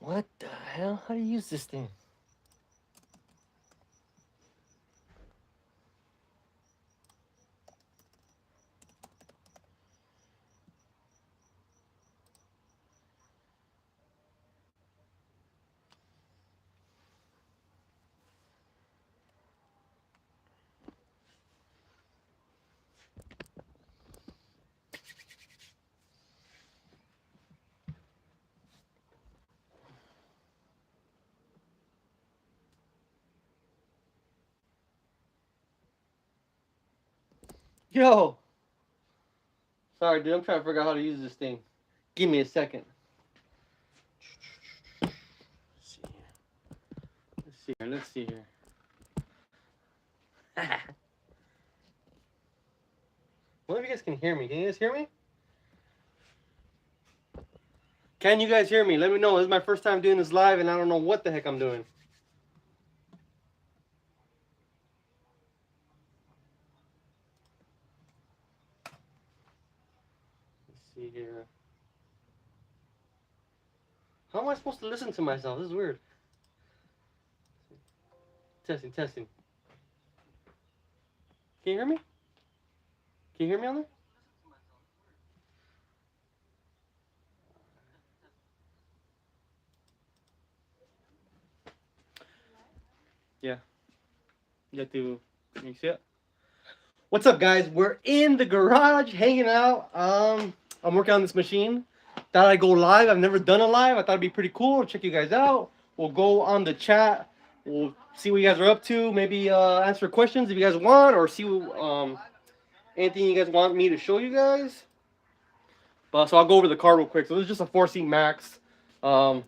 What the hell? How do you use this thing? Yo! Sorry, dude. I'm trying to figure out how to use this thing. Give me a second. Let's see here. Let's see here. What if you guys can hear me? Can you guys hear me? Can you guys hear me? Let me know. This is my first time doing this live, and I don't know what the heck I'm doing. Let's see here. How am I supposed to listen to myself? This is weird. Testing, testing. Can you hear me? Can you hear me on there? Yeah. You have to. Can you see it? What's up, guys? We're in the garage hanging out. I'm working on this machine. Thought I'd go live. I've never done a live. I thought it'd be pretty cool. Check you guys out. We'll go on the chat. We'll see what you guys are up to. Maybe answer questions if you guys want, or see anything you guys want me to show you guys. But so I'll go over the car real quick. So this is just a 4-seat Max. I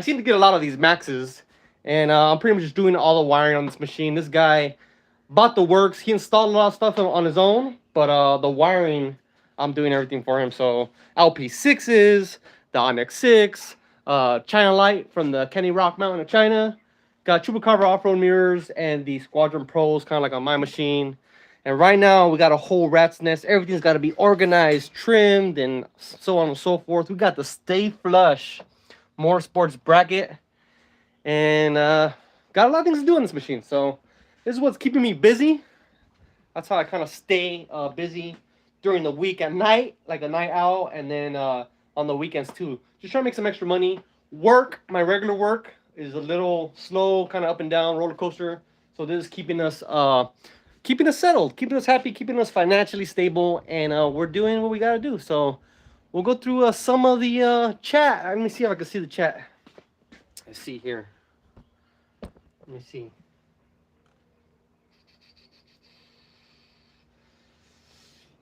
seem to get a lot of these Maxes, and I'm pretty much just doing all the wiring on this machine. This guy bought the works. He installed a lot of stuff on his own, but the wiring, I'm doing everything for him. So LP6s, the Onyx 6, China Light from the Kenny Rock Mountain of China. Got Chupacabra off-road mirrors and the Squadron Pros, kind of like on my machine. And right now, we got a whole rat's nest. Everything's got to be organized, trimmed, and so on and so forth. We got the Stay Flush More Sports bracket. And got a lot of things to do on this machine. So this is what's keeping me busy. That's how I kind of stay busy during the week at night, like a night owl. And then on the weekends, too. Just trying to make some extra money. Work, my regular work, is a little slow, kind of up and down, roller coaster. So this is keeping us settled, keeping us happy, keeping us financially stable, and we're doing what we gotta do. So we'll go through some of the chat. Let me see if I can see the chat. Let's see here. Let me see.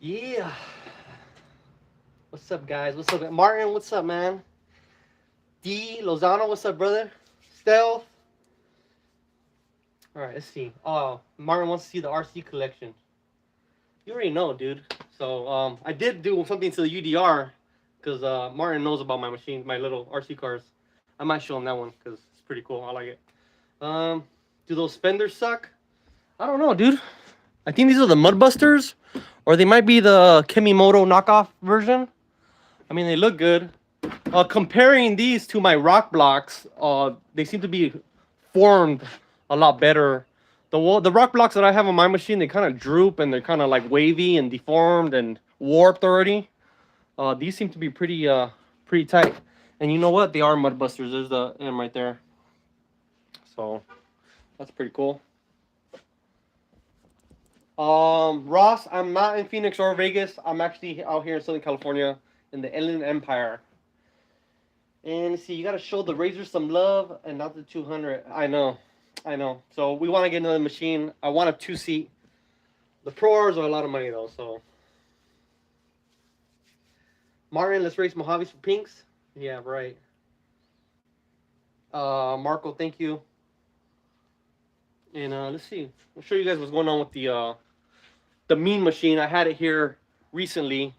Yeah. What's up, guys? What's up, Martin? What's up, man? D Lozano, what's up, brother? Stealth. All right, let's see. Oh, Martin wants to see the RC collection. You already know, dude. So I did do something to the UDR because Martin knows about my machine, my little RC cars. I might show him that one because it's pretty cool. I like it. Do those fenders suck? I don't know, dude. I think these are the Mudbusters, or they might be the Kemimoto knockoff version. I mean, they look good. Comparing these to my rock blocks, they seem to be formed a lot better. The rock blocks that I have on my machine, they kind of droop and they're kind of like wavy and deformed and warped already. These seem to be pretty tight. And you know what? They are Mudbusters. There's the M right there. So that's pretty cool. Ross, I'm not in Phoenix or Vegas. I'm actually out here in Southern California in the Inland Empire. And let's see, you got to show the Razor some love and not the 200. I know. So we want to get another machine. I want a 2-seat. The Pros are a lot of money, though, so. Martin, let's race Mojaves for pinks. Yeah, right. Marco, thank you. And let's see. I'll show you guys what's going on with the mean machine. I had it here recently.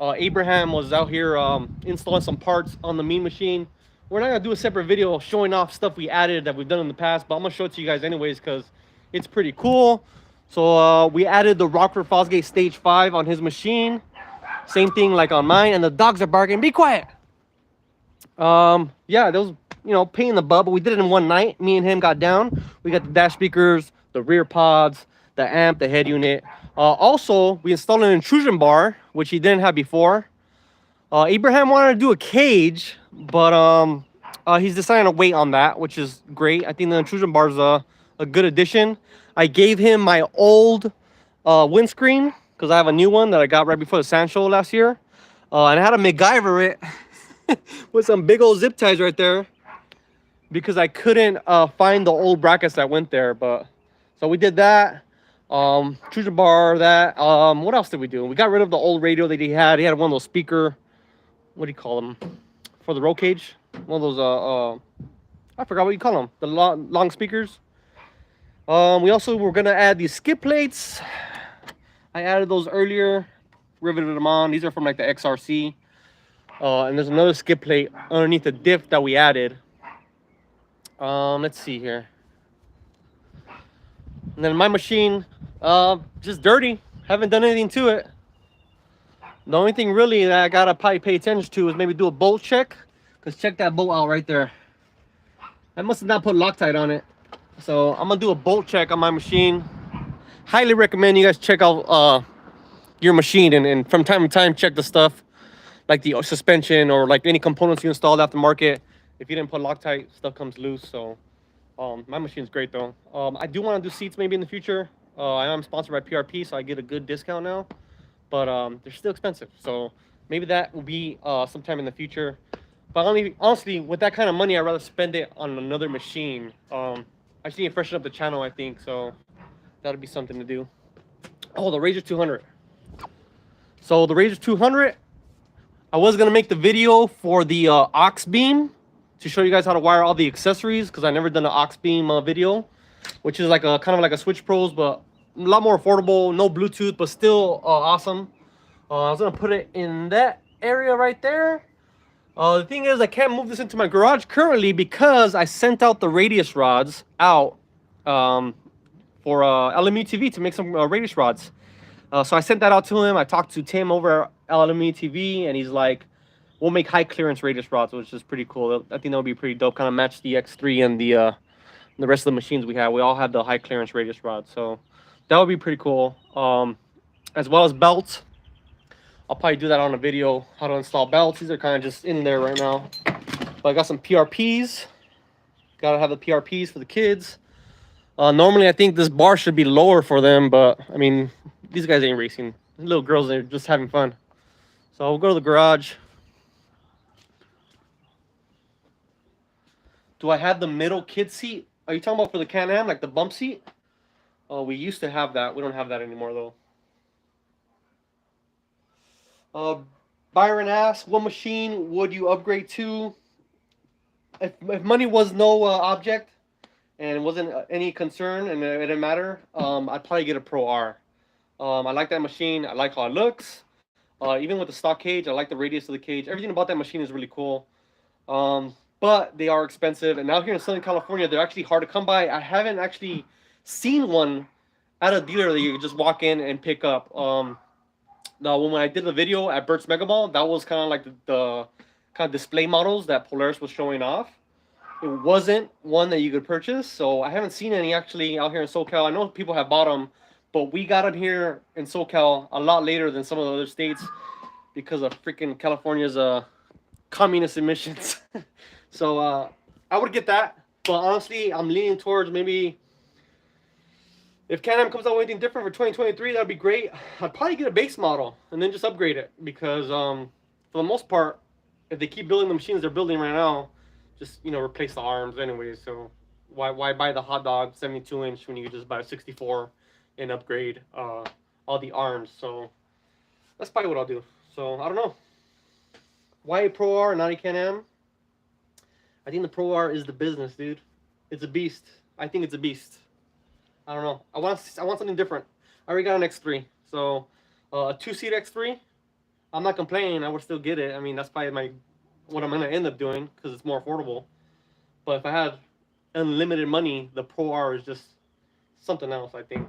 Abraham was out here installing some parts on the mean machine. We're not going to do a separate video showing off stuff we added that we've done in the past, but I'm going to show it to you guys anyways because it's pretty cool. So we added the Rockford Fosgate Stage 5 on his machine. Same thing like on mine, and the dogs are barking. Be quiet! Yeah, those you know, pain in the butt, but we did it in one night. Me and him got down. We got the dash speakers, the rear pods, the amp, the head unit. Also, we installed an intrusion bar, which he didn't have before. Abraham wanted to do a cage, but he's deciding to wait on that, which is great. I think the intrusion bar is a good addition. I gave him my old windscreen because I have a new one that I got right before the sand show last year. And I had to MacGyver it with some big old zip ties right there because I couldn't find the old brackets that went there. But so we did that. Intrusion bar, that. What else did we do? We got rid of the old radio that he had. He had one of those speaker, what do you call them? For the roll cage. One of those, I forgot what you call them. The long speakers. We also were going to add these skid plates. I added those earlier. Riveted them on. These are from like the XRC. And there's another skid plate underneath the diff that we added. Let's see here. And then my machine, just dirty. Haven't done anything to it. The only thing really that I gotta probably pay attention to is maybe do a bolt check. Cause check that bolt out right there. I must have not put Loctite on it. So I'm gonna do a bolt check on my machine. Highly recommend you guys check out your machine and from time to time check the stuff like the suspension or like any components you installed aftermarket. If you didn't put Loctite, stuff comes loose. So my machine's great though. I do want to do seats maybe in the future. I am sponsored by PRP, so I get a good discount now, but they're still expensive. So maybe that will be sometime in the future. But honestly, with that kind of money, I'd rather spend it on another machine. I just need to freshen up the channel, I think. So that'll be something to do. Oh, the Razor 200. So the Razor 200, I was gonna make the video for the aux beam to show you guys how to wire all the accessories because I never done an aux beam video, which is like a kind of like a Switch Pros, but a lot more affordable, no Bluetooth, but still awesome. I was gonna put it in that area right there. The thing is, I can't move this into my garage currently because I sent out the radius rods out for LMU TV to make some radius rods. So I sent that out to him. I talked to Tim over at LMU TV, and he's like, we'll make high clearance radius rods, which is pretty cool. I think that would be pretty dope. Kind of match the X3 and the rest of the machines we have. We all have the high clearance radius rods, so that would be pretty cool. As well as belts. I'll probably do that on a video, how to install belts. These are kind of just in there right now. But I got some PRPs. Gotta have the PRPs for the kids. Normally, I think this bar should be lower for them, but I mean, these guys ain't racing. The little girls are just having fun. So we'll go to the garage. Do I have the middle kid seat? Are you talking about for the Can-Am, like the bump seat? Oh, we used to have that. We don't have that anymore, though. Byron asks, what machine would you upgrade to? If money was no object and it wasn't any concern and it didn't matter, I'd probably get a Pro R. I like that machine. I like how it looks. Even with the stock cage, I like the radius of the cage. Everything about that machine is really cool. But they are expensive. And out here in Southern California, they're actually hard to come by. I haven't actually seen one at a dealer that you can just walk in and pick up. Now, when I did the video at Bert's Mega Mall, that was kind of like the kind of display models that Polaris was showing off. It wasn't one that you could purchase, so I haven't seen any actually out here in SoCal. I know people have bought them, but we got them here in SoCal a lot later than some of the other states because of freaking California's communist emissions. So I would get that, but honestly, I'm leaning towards maybe... If Can-Am comes out with anything different for 2023, that'd be great. I'd probably get a base model and then just upgrade it because for the most part, if they keep building the machines they're building right now, just, you know, replace the arms anyway. So why buy the hot dog 72-inch when you could just buy a 64 and upgrade all the arms? So that's probably what I'll do. So I don't know. Why a Pro R, not a Can-Am? I think the Pro R is the business, dude. It's a beast. I think it's a beast. I don't know. I want something different. I already got an X3, so a 2-seat X3. I'm not complaining. I would still get it. I mean, that's probably what I'm gonna end up doing because it's more affordable. But if I had unlimited money, the Pro R is just something else, I think.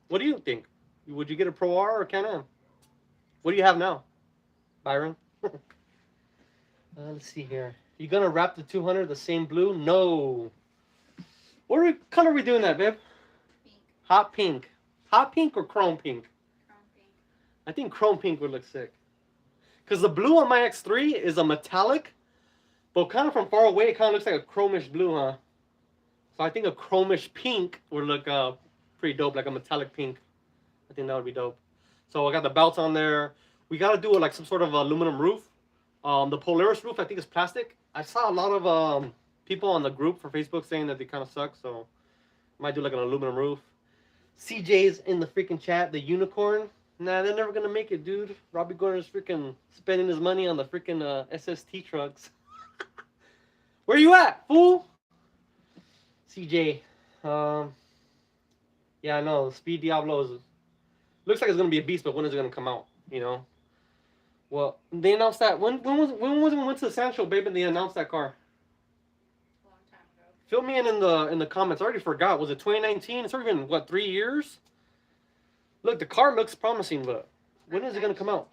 What do you think? Would you get a Pro R or Can-Am? What do you have now, Byron? Let's see here. You gonna wrap the 200 the same blue? No. What color are we doing that, babe? Pink. Hot pink. Hot pink or chrome pink? Chrome pink. I think chrome pink would look sick. Because the blue on my X3 is a metallic, but kind of from far away, it kind of looks like a chromish blue, huh? So I think a chromish pink would look pretty dope, like a metallic pink. I think that would be dope. So I got the belts on there. We got to do like some sort of aluminum roof. The Polaris roof, I think, is plastic. I saw a lot of people on the group for Facebook saying that they kind of suck, so might do like an aluminum roof. CJ's in the freaking chat. The unicorn. Nah, they're never gonna make it, dude. Robbie Gordon's freaking spending his money on the freaking SST trucks. Where you at, fool? CJ. Yeah, I know. Speed Diablo looks like it's gonna be a beast, but when is it gonna come out? You know. Well, they announced that when was it when we went to the Sand Show, babe, and they announced that car? A long time ago. Fill me in the comments. I already forgot. Was it 2019? It's already been what, 3 years? Look, the car looks promising, but when is it gonna come out?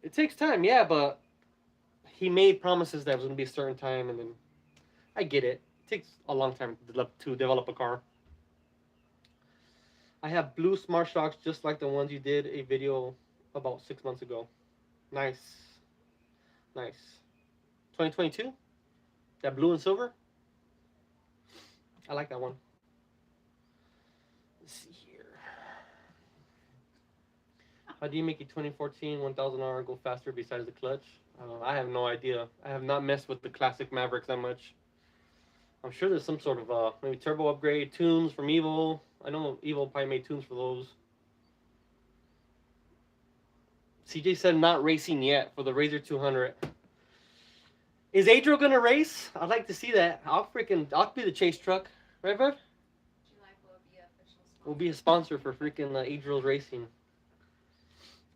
It takes time, yeah, but he made promises that it was gonna be a certain time, and then I get it. It takes a long time to develop a car. I have blue Smart Shocks just like the ones you did a video about 6 months ago. Nice. Nice. 2022? That blue and silver? I like that one. Let's see here. How do you make a 2014 1000R go faster besides the clutch? I have no idea. I have not messed with the classic Mavericks that much. I'm sure there's some sort of maybe turbo upgrade, tunes from Evo. I know Evo probably made tunes for those. CJ said not racing yet for the Razor 200. Is Adriel gonna race? I'd like to see that. I'll be the chase truck, right, bud? July will be official sponsor. We'll be a sponsor for freaking Adriel's Racing.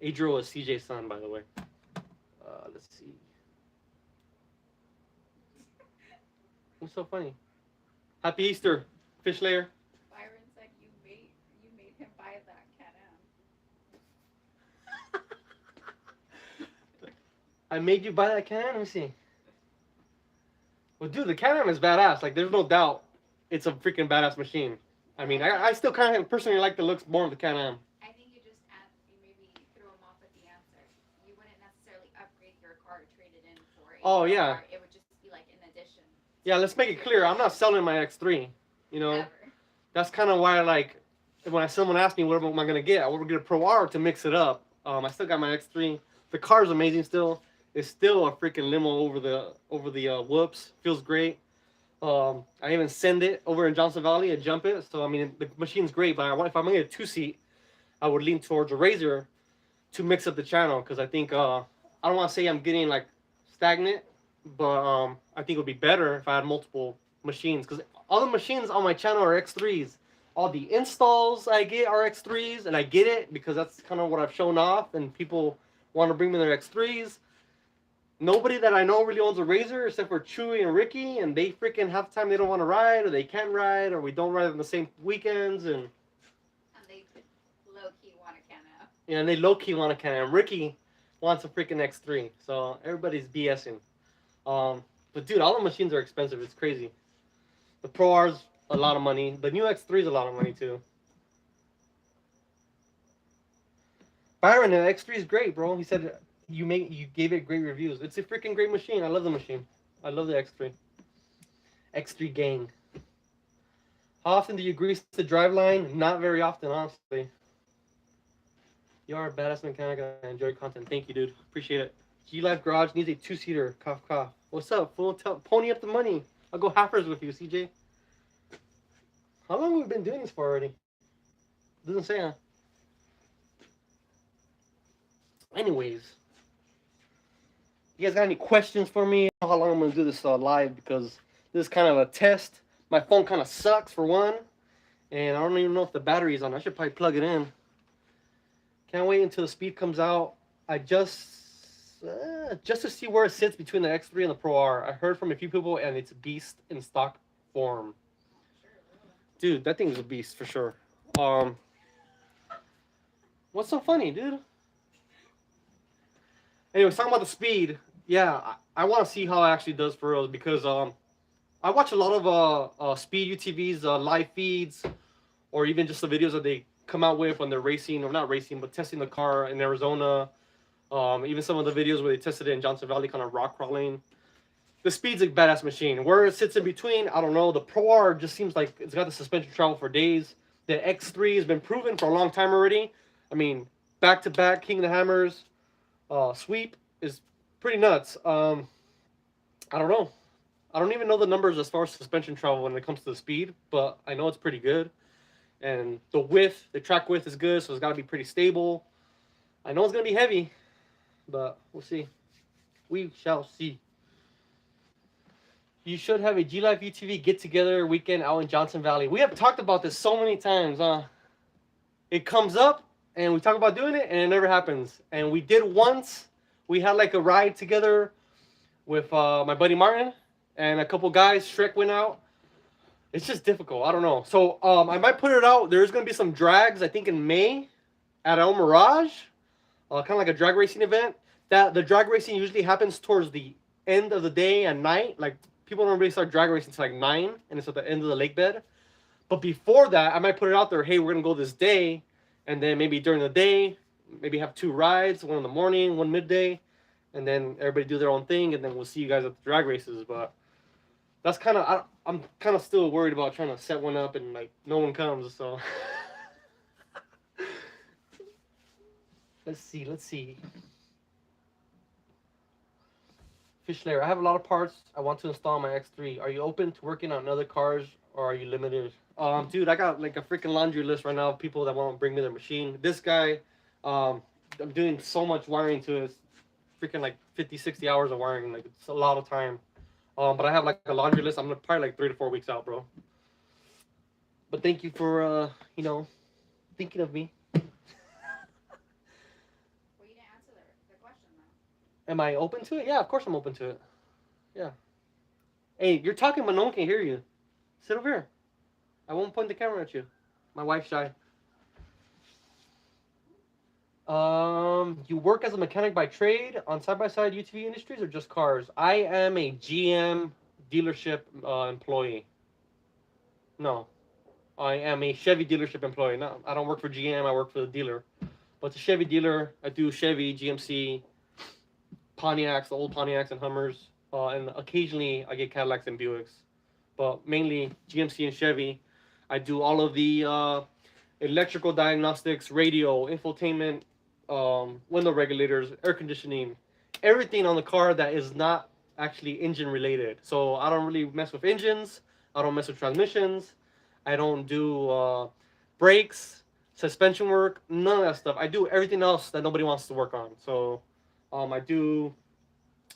Adriel is CJ's son, by the way. Let's see. What's so funny? Happy Easter, fish layer. Byron said you made him buy that Can-Am. I made you buy that Can-Am? Let me see. Well, dude, the Can-Am is badass. Like, there's no doubt it's a freaking badass machine. I mean, I still kind of personally like the looks more of the Can-Am. I think you maybe threw him off with the answer. You wouldn't necessarily upgrade your car or trade it in for a Oh, yeah. car. It would just be like an addition. Yeah, let's make it clear. I'm not selling my X3. You know, Ever. That's kind of why, like, when someone asks me what am I gonna get, I want to get a Pro R to mix it up. I still got my X3. The car's amazing still. It's still a freaking limo over the whoops. Feels great. I even send it over in Johnson Valley and jump it. So I mean, the machine's great. But if I'm gonna get a 2-seat, I would lean towards a Razor to mix up the channel because I think I don't want to say I'm getting like stagnant, but I think it would be better if I had multiple machines because all the machines on my channel are X3s. All the installs I get are X3s, and I get it because that's kind of what I've shown off, and people want to bring me their X3s. Nobody that I know really owns a Razor except for Chewy and Ricky, and they freaking half the time they don't want to ride, or they can't ride, or we don't ride on the same weekends, and they low-key want a Can-Am. Yeah, and they low-key want a Can-Am. Ricky wants a freaking X3, so everybody's BSing. But dude, all the machines are expensive. It's crazy. The Pro R's a lot of money. The new X3 is a lot of money too. Byron, the X3 is great, bro. He said you gave it great reviews. It's a freaking great machine. I love the machine. I love the X3. X3 gang. How often do you grease the driveline? Not very often, honestly. You are a badass mechanic. I enjoy your content. Thank you, dude. Appreciate it. G-Life Garage needs a 2-seater. Cough, cough. What's up, fool? Pony up the money. I'll go halfers with you, CJ. How long have we been doing this for already? Doesn't say, huh? Anyways. You guys got any questions for me? I don't know how long I'm going to do this live because this is kind of a test. My phone kind of sucks for one. And I don't even know if the battery's on. I should probably plug it in. Can't wait until the speed comes out. I just to see where it sits between the X3 and the Pro R. I heard from a few people and it's a beast in stock form. Dude, that thing's a beast for sure. What's so funny, dude? Anyways, talking about the speed. yeah, I want to see how it actually does for us because I watch a lot of speed UTVs, live feeds, or even just the videos that they come out with when they're racing or not racing, but testing the car in Arizona. Even some of the videos where they tested it in Johnson Valley, kind of rock crawling. The speed's a badass machine. Where it sits in between, I don't know. The Pro R just seems like it's got the suspension travel for days. The X3 has been proven for a long time already. I mean, back to back King of the Hammers sweep is pretty nuts. I don't know. I don't even know the numbers as far as suspension travel when it comes to the speed, but I know it's pretty good. And the width, the track width is good, so it's got to be pretty stable. I know it's going to be heavy, but we'll see. We shall see. You should have a G Life UTV get together weekend out in Johnson Valley. We have talked about this so many times. It comes up and we talk about doing it and it never happens. And we did once. We had like a ride together with my buddy Martin and a couple guys. Shrek went out. It's just difficult. I don't know. So I might put it out. There's going to be some drags, I think, in May at El Mirage. Kind of like a drag racing event. The drag racing usually happens towards the end of the day and night. Like, people don't really start drag racing until like 9, and it's at the end of the lake bed. But before that, I might put it out there, hey, we're going to go this day. And then maybe during the day, maybe have 2 rides, one in the morning, one midday. And then everybody do their own thing, and then we'll see you guys at the drag races. But that's kind of, I'm kind of still worried about trying to set one up and like no one comes, so. Let's see. Fish Lair, I have a lot of parts I want to install on my X3. Are you open to working on other cars, or are you limited? Dude, I got like a freaking laundry list right now of people that want to bring me their machine. This guy, I'm doing so much wiring to it. It's freaking like 50, 60 hours of wiring. Like, it's a lot of time. But I have like a laundry list. I'm probably like 3 to 4 weeks out, bro. But thank you for, thinking of me. Am I open to it? Yeah, of course I'm open to it. Yeah. Hey, you're talking, but no one can hear you. Sit over here. I won't point the camera at you. My wife's shy. You work as a mechanic by trade on side-by-side UTV industries or just cars? I am a GM dealership employee. No. I am a Chevy dealership employee. No, I don't work for GM. I work for the dealer. But it's a Chevy dealer. I do Chevy, GMC, Pontiacs, the old Pontiacs and Hummers, and occasionally I get Cadillacs and Buicks, but mainly GMC and Chevy. I do all of the electrical diagnostics, radio, infotainment, window regulators, air conditioning, everything on the car that is not actually engine related. So I don't really mess with engines. I don't mess with transmissions. I don't do brakes, suspension work, none of that stuff. I do everything else that nobody wants to work on. So I do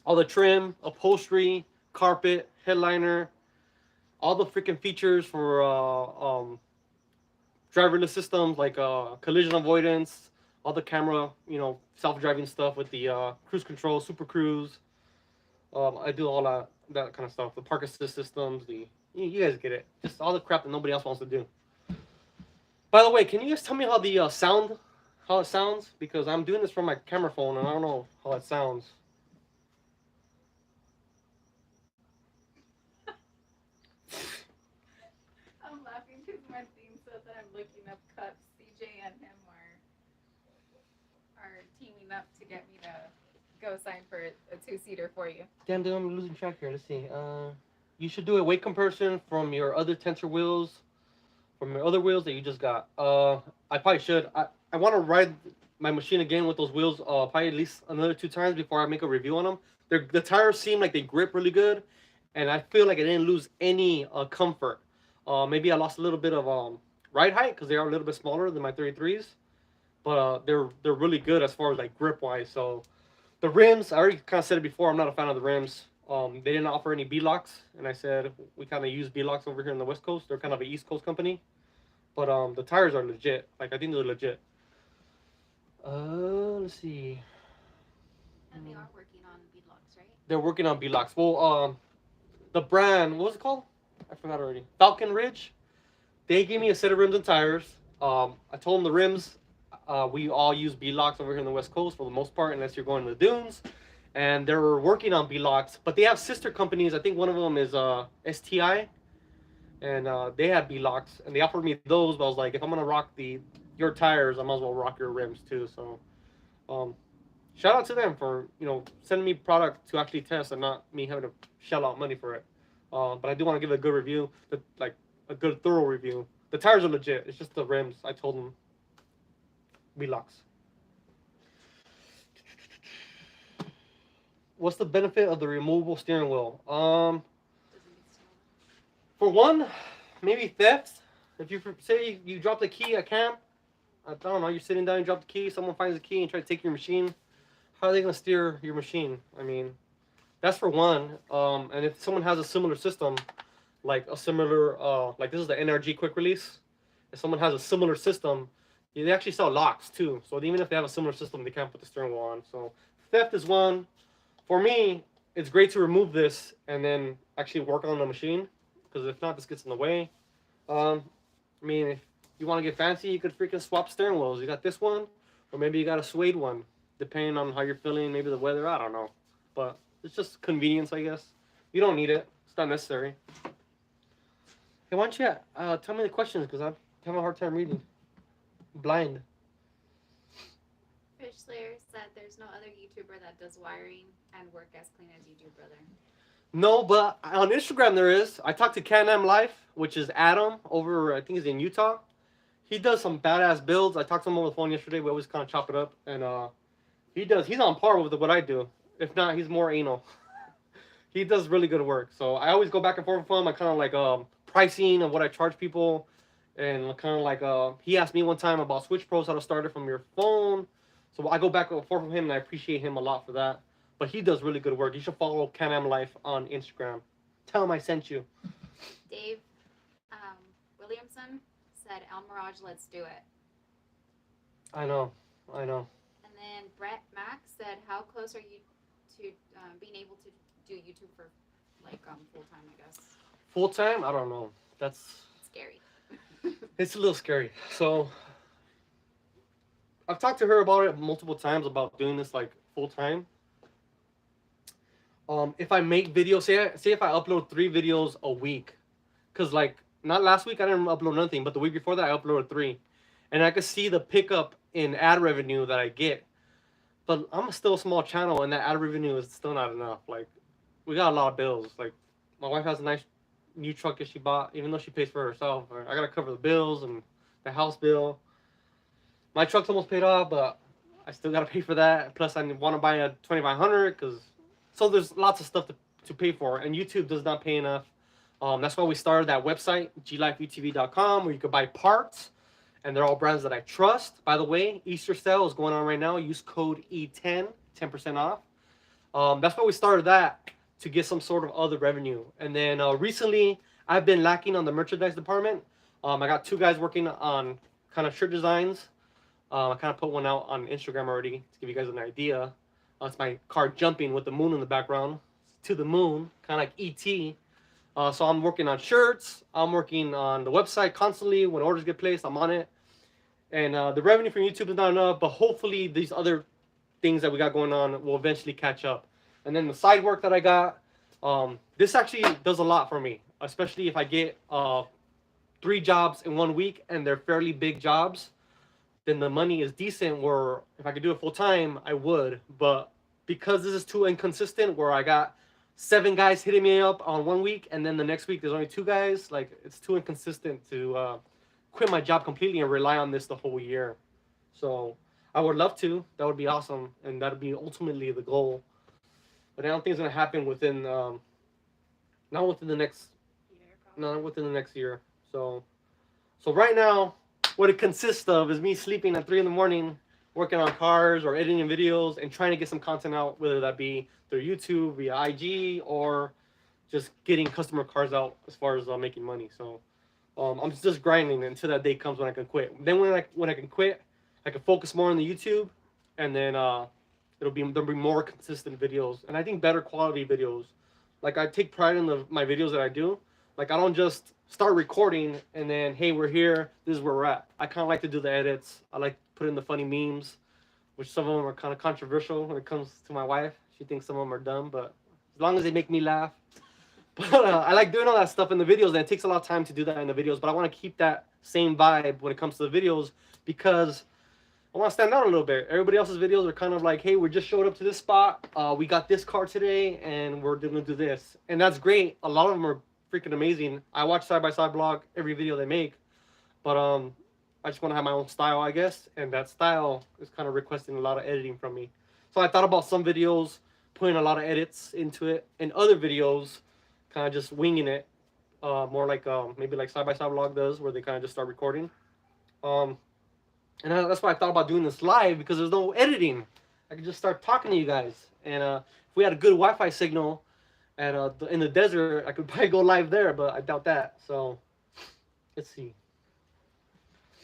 all the trim, upholstery, carpet, headliner, all the freaking features for driverless systems like collision avoidance, all the camera, self-driving stuff with the cruise control, super cruise. I do all that kind of stuff. The park assist systems, you guys get it. Just all the crap that nobody else wants to do. By the way, can you guys tell me how the how it sounds? Because I'm doing this from my camera phone and I don't know how it sounds. I'm laughing because Martin said that I'm looking up cups. CJ and him are teaming up to get me to go sign for a 2-seater for you. Damn, dude, I'm losing track here. Let's see. You should do a weight comparison from your other tensor wheels, from your other wheels that you just got. I probably should. I want to ride my machine again with those wheels probably at least another 2 times before I make a review on them. The tires seem like they grip really good, and I feel like I didn't lose any comfort. Maybe I lost a little bit of ride height because they are a little bit smaller than my 33s, but they're really good as far as like grip wise. So the rims, I already kind of said it before, I'm not a fan of the rims. They didn't offer any B-locks, and I said we kind of use B-locks over here in the West Coast. They're kind of an East Coast company, but the tires are legit. Like, I think they're legit. Let's see. And they are working on B-locks, right? They're working on B-locks. Well, the brand, what was it called? I forgot already. Falcon Ridge. They gave me a set of rims and tires. I told them the rims, we all use B-locks over here in the West Coast for the most part, unless you're going to the dunes. and they're working on B-locks, but they have sister companies. I think one of them is STI, and they have B-locks, and they offered me those. But I was like, if I'm gonna rock your tires, I might as well rock your rims too. So, um, shout out to them for sending me product to actually test and not me having to shell out money for it. But I do want to give it a good review, like a good thorough review. The tires are legit. It's just the rims. I told them B-locks. What's the benefit of the removable steering wheel? For one, maybe theft. If you say you drop the key at camp, I don't know, you're sitting down, you drop the key, someone finds the key and try to take your machine. How are they gonna steer your machine? I mean, that's for one. And if someone has a similar system, like a similar, like this is the NRG quick release. If someone has a similar system, they actually sell locks too. So even if they have a similar system, they can't put the steering wheel on. So theft is one. For me, it's great to remove this and then actually work on the machine, because if not, this gets in the way. I mean, if you want to get fancy, you could freaking swap steering wheels. You got this one, or maybe you got a suede one, depending on how you're feeling, maybe the weather, I don't know. But it's just convenience, I guess. You don't need it. It's not necessary. Hey, why don't you tell me the questions, because I'm having a hard time reading. Blind. Fish Slayer said there's no other YouTuber that does wiring and work as clean as you do, brother. No, but on Instagram there is. I talked to Can-Am Life, which is Adam over, I think he's in Utah. He does some badass builds. I talked to him over the phone yesterday. We always kind of chop it up, and he's on par with what I do. If not, he's more anal. He does really good work. So I always go back and forth with him. I kind of like pricing and what I charge people, and kind of like he asked me one time about Switch Pros, how to start it from your phone. So I go back and forth with him, and I appreciate him a lot for that. But he does really good work. You should follow Can-Am Life on Instagram. Tell him I sent you. Dave Williamson said, El Mirage, let's do it. I know. And then Brett Mack said, how close are you to being able to do YouTube for full-time, I guess? Full-time? I don't know. That's scary. It's a little scary. So I've talked to her about it multiple times about doing this like full-time. If I make videos, say if I upload 3 videos a week, because like not last week I didn't upload nothing, but the week before that I uploaded 3, and I could see the pickup in ad revenue that I get. But I'm still a small channel, and that ad revenue is still not enough. Like, we got a lot of bills. Like, my wife has a nice new truck that she bought, even though she pays for it herself. I gotta cover the bills and the house bill. My truck's almost paid off, but I still gotta pay for that. Plus, I want to buy a 2500 because. So there's lots of stuff to pay for, and YouTube does not pay enough. That's why we started that website, glifeutv.com, where you could buy parts, and they're all brands that I trust. By the way, Easter sale is going on right now. Use code E10, 10% off. That's why we started that, to get some sort of other revenue. And then recently, I've been lacking on the merchandise department. I got 2 guys working on kind of shirt designs. I kind of put one out on Instagram already to give you guys an idea. It's my car jumping with the moon in the background. To the moon, kind of like E.T. So I'm working on shirts. I'm working on the website constantly. When orders get placed, I'm on it. And the revenue from YouTube is not enough, but hopefully these other things that we got going on will eventually catch up. And then the side work that I got, this actually does a lot for me, especially if I get 3 jobs in 1 week and they're fairly big jobs. Then the money is decent, where if I could do it full time, I would. But because this is too inconsistent, where I got 7 guys hitting me up on 1 week, and then the next week there's only 2 guys, like, it's too inconsistent to quit my job completely and rely on this the whole year. So I would love to. That would be awesome, and that would be ultimately the goal. But I don't think it's gonna happen within not within the next year. So right now, what it consists of is me sleeping at 3 in the morning, working on cars or editing videos and trying to get some content out, whether that be through YouTube, via IG, or just getting customer cars out as far as making money. So I'm just grinding until that day comes when I can quit. Then when I can quit, I can focus more on the YouTube, and then there'll be more consistent videos, and I think better quality videos. Like, I take pride in my videos that I do. Like, I don't just start recording and then, hey, we're here, this is where we're at. I kind of like to do the edits. I like to put in the funny memes, which some of them are kind of controversial when it comes to my wife. She thinks some of them are dumb, but as long as they make me laugh. But I like doing all that stuff in the videos, and it takes a lot of time to do that in the videos. But I want to keep that same vibe when it comes to the videos because I want to stand out a little bit. Everybody else's videos are kind of like, hey, we just showed up to this spot. We got this car today, and we're going to do this. And that's great. A lot of them are freaking amazing. I watch Side by Side Blog every video they make. But I just want to have my own style, I guess. And that style is kind of requesting a lot of editing from me. So I thought about some videos, putting a lot of edits into it. And other videos, kind of just winging it. More like maybe like Side by Side Blog does, where they kind of just start recording. And that's why I thought about doing this live, because there's no editing. I could just start talking to you guys. And if we had a good Wi-Fi signal at in the desert, I could probably go live there, but I doubt that. So let's see.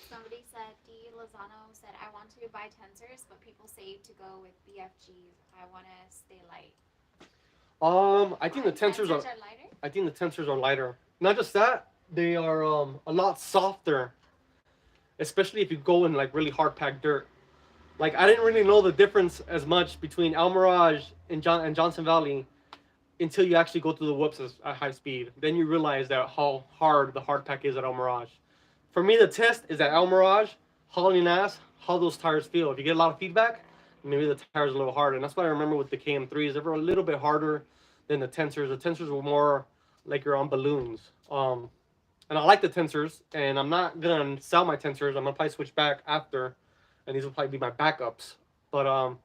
Somebody said, D. Lozano said, I want to buy tensors, but people say to go with BFGs. I want to stay light. I think the tensors are lighter? I think the tensors are lighter. Not just that, they are a lot softer. Especially if you go in like really hard packed dirt. Like I didn't really know the difference as much between El Mirage and Johnson Valley until you actually go through the whoops at high speed. Then you realize that how hard the hard pack is at El Mirage. For me, the test is at El Mirage, hauling ass, how those tires feel. If you get a lot of feedback, maybe the tires are a little harder. And that's what I remember with the KM3s. They were a little bit harder than the tensors. The tensors were more like you're on balloons. And I like the tensors, and I'm not going to sell my tensors. I'm going to probably switch back after, and these will probably be my backups. But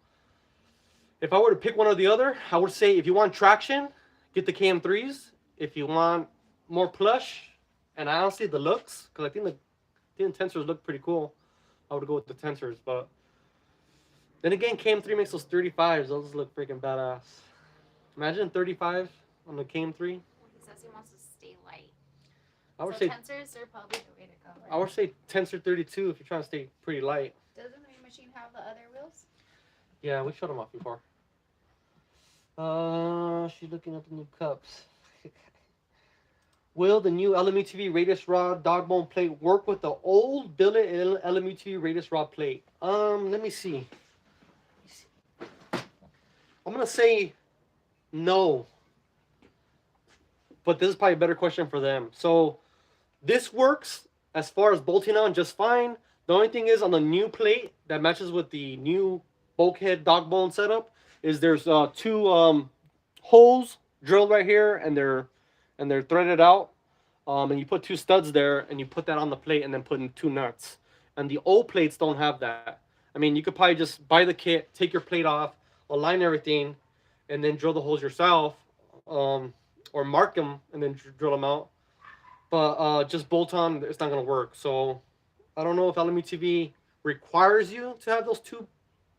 if I were to pick one or the other, I would say if you want traction, get the KM3s. If you want more plush, and I honestly, the looks, because I think the tensors look pretty cool, I would go with the tensors. But then again, KM3 makes those 35s. Those look freaking badass. Imagine 35 on the KM3. Well, he says he wants to stay light. I would so say tensors are probably the way to go. Right? I would say tensor 32 if you're trying to stay pretty light. Doesn't the new machine have the other wheels? Yeah, we showed them off before. She's looking at the new cups. Will the new LMUTV radius rod dog bone plate work with the old billet LMUTV radius rod plate? Let me see. I'm gonna say no. But this is probably a better question for them. So this works as far as bolting on just fine. The only thing is on the new plate that matches with the new bulkhead dog bone setup is there's two holes drilled right here, and they're threaded out. And you put two studs there, and you put that on the plate, and then put in two nuts. And the old plates don't have that. I mean, you could probably just buy the kit, take your plate off, align everything, and then drill the holes yourself. Or mark them and then drill them out. But just bolt on, it's not going to work. So I don't know if LMUTV requires you to have those two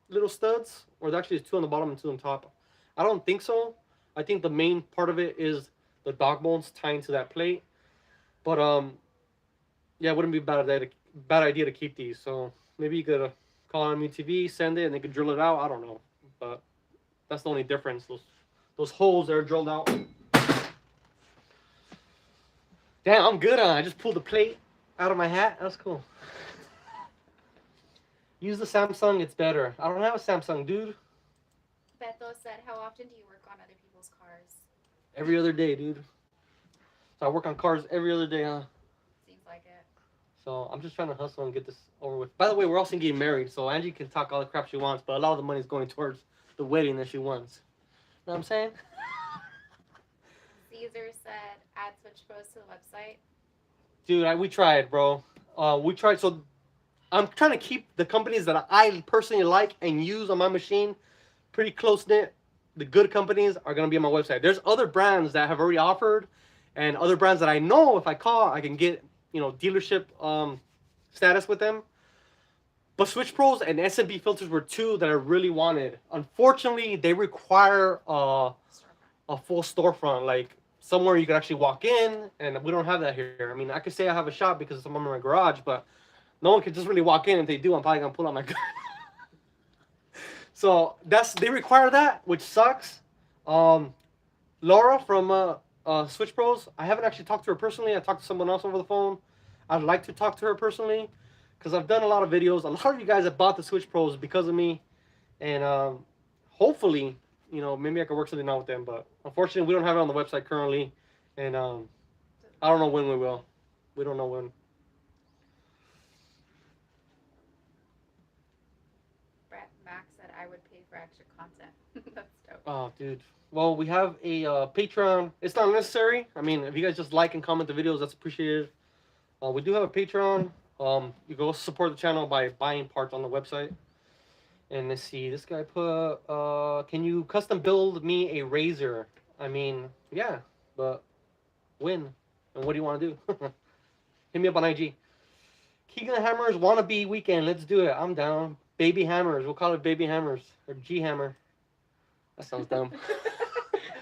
little studs, or actually it's two on the bottom and two on top. I don't think so. I think the main part of it is the dog bones tying to that plate. But yeah, it wouldn't be a bad idea to keep these. So maybe you could call LMUTV, send it, and they could drill it out. I don't know. But that's the only difference. Those holes that are drilled out. Damn, I'm good on it. I just pulled the plate out of my hat. That's cool. Use the Samsung, it's better. I don't have a Samsung, dude. Beto said, how often do you work on other people's cars? Every other day, dude. So I work on cars every other day, huh? Seems like it. So I'm just trying to hustle and get this over with. By the way, we're also getting married, so Angie can talk all the crap she wants, but a lot of the money is going towards the wedding that she wants. You know what I'm saying? Caesar said, add Switch Pros to the website. Dude, we tried, bro. We tried. So I'm trying to keep the companies that I personally like and use on my machine pretty close-knit. The good companies are going to be on my website. There's other brands that have already offered, and other brands that I know if I call, I can get, dealership status with them. But Switch Pros and SMB filters were two that I really wanted. Unfortunately, they require a full storefront, like somewhere you could actually walk in, and we don't have that here. I mean, I could say I have a shop because I'm in my garage, but no one could just really walk in. If they do, I'm probably gonna pull out my gun. So they require that, which sucks. Laura from Switch Pros, I haven't actually talked to her personally. I talked to someone else over the phone. I'd like to talk to her personally because I've done a lot of videos. A lot of you guys have bought the Switch Pros because of me, and hopefully, you know, maybe I could work something out with them. But unfortunately, we don't have it on the website currently, and I don't know when we will. We don't know when. Brett Max said I would pay for extra content. That's dope. Oh, dude. Well, we have a Patreon. It's not necessary. I mean, if you guys just like and comment the videos, that's appreciated. We do have a Patreon. You go support the channel by buying parts on the website. And let's see, this guy put, can you custom build me a razor? I mean, yeah, but when? And what do you want to do? Hit me up on IG. Keegan Hammers wannabe weekend. Let's do it. I'm down. Baby Hammers. We'll call it Baby Hammers or G Hammer. That sounds dumb.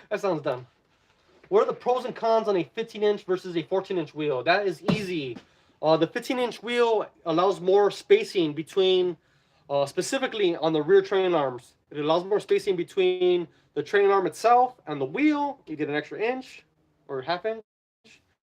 That sounds dumb. What are the pros and cons on a 15-inch versus a 14-inch wheel? That is easy. The 15-inch wheel allows more spacing between, specifically on the rear trailing arms. It allows more spacing between the trailing arm itself and the wheel. You get an extra inch or half inch,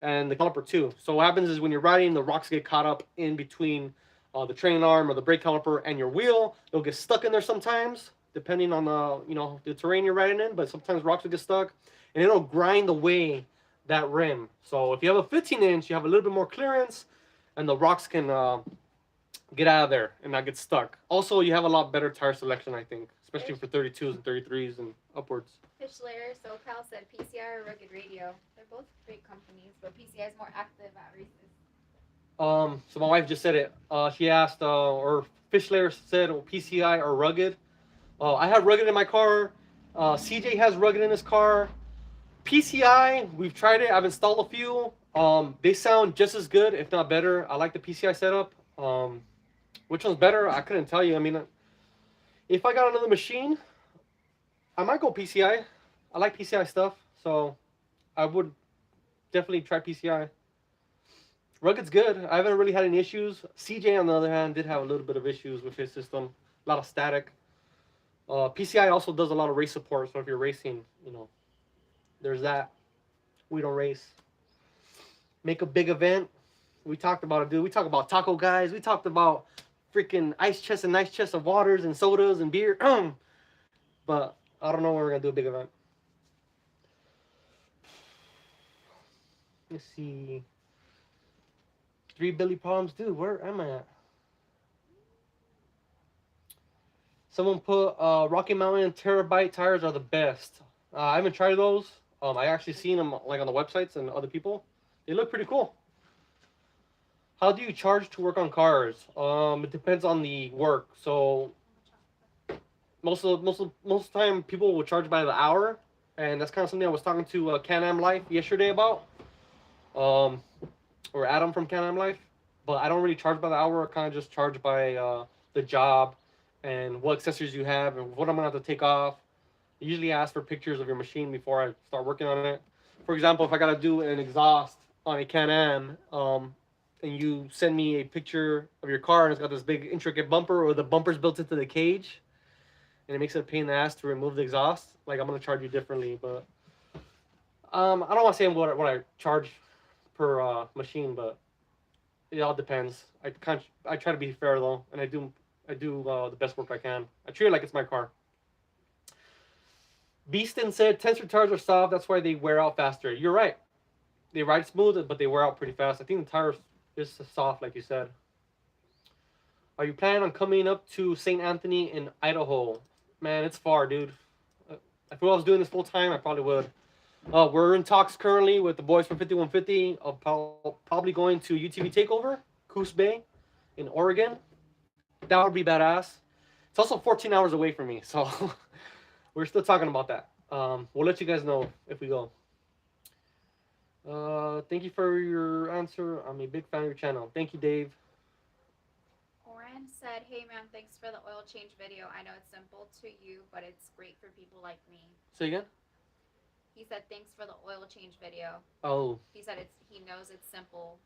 and the caliper too. So what happens is when you're riding, the rocks get caught up in between the trailing arm or the brake caliper and your wheel. They'll get stuck in there sometimes, depending on the the terrain you're riding in. But sometimes rocks will get stuck, and it'll grind away that rim. So if you have a 15-inch, you have a little bit more clearance, and the rocks can get out of there and not get stuck. Also, you have a lot better tire selection, I think, especially for 32s and 33s and upwards. Fish Layer SoCal said PCI or Rugged Radio. They're both great companies, but PCI is more active at races. So my wife just said it. She asked, or Fish Layer said, PCI or Rugged. I have Rugged in my car. CJ has Rugged in his car. PCI, we've tried it. I've installed a few. They sound just as good, if not better. I like the PCI setup. Which one's better? I couldn't tell you. I mean, if I got another machine, I might go PCI. I like PCI stuff, so I would definitely try PCI. Rugged's good. I haven't really had any issues. CJ, on the other hand, did have a little bit of issues with his system. A lot of static. PCI also does a lot of race support, so if you're racing, you know, there's that. We don't race. Make a big event. We talked about it, dude. We talked about taco guys. We talked about freaking ice chests and nice chests of waters and sodas and beer. But I don't know when we're going to do a big event. Let's see. 3 Billy problems. Dude, where am I at? Someone put Rocky Mountain Terabyte tires are the best. I haven't tried those. I actually seen them like on the websites and other people. They look pretty cool. How do you charge to work on cars? It depends on the work. So most of the time people will charge by the hour, and that's kind of something I was talking to Can-Am Life yesterday about, or Adam from Can-Am Life. But I don't really charge by the hour. I kind of just charge by the job and what accessories you have and what I'm gonna have to take off. I usually ask for pictures of your machine before I start working on it. For example, if I gotta do an exhaust on a Can-Am, and you send me a picture of your car and it's got this big intricate bumper, or the bumper's built into the cage and it makes it a pain in the ass to remove the exhaust, like, I'm gonna charge you differently. But I don't want to say what I charge per machine, but it all depends. I try to be fair though, and I do the best work I can. I treat it like it's my car. Beaston said tensor tires are soft, that's why they wear out faster. You're right. They ride smooth, but they wear out pretty fast. I think the tires is soft, like you said. Are you planning on coming up to St. Anthony in Idaho? Man, it's far, dude. If I was doing this full time, I probably would. We're in talks currently with the boys from 5150 of probably going to UTV Takeover, Coos Bay in Oregon. That would be badass. It's also 14 hours away from me, so we're still talking about that. We'll let you guys know if we go. Thank you for your answer. I'm a big fan of your channel. Thank you, Dave. Oren said, hey man, thanks for the oil change video. I know it's simple to you, but it's great for people like me. Say again? He said, thanks for the oil change video. Oh. He said he knows it's simple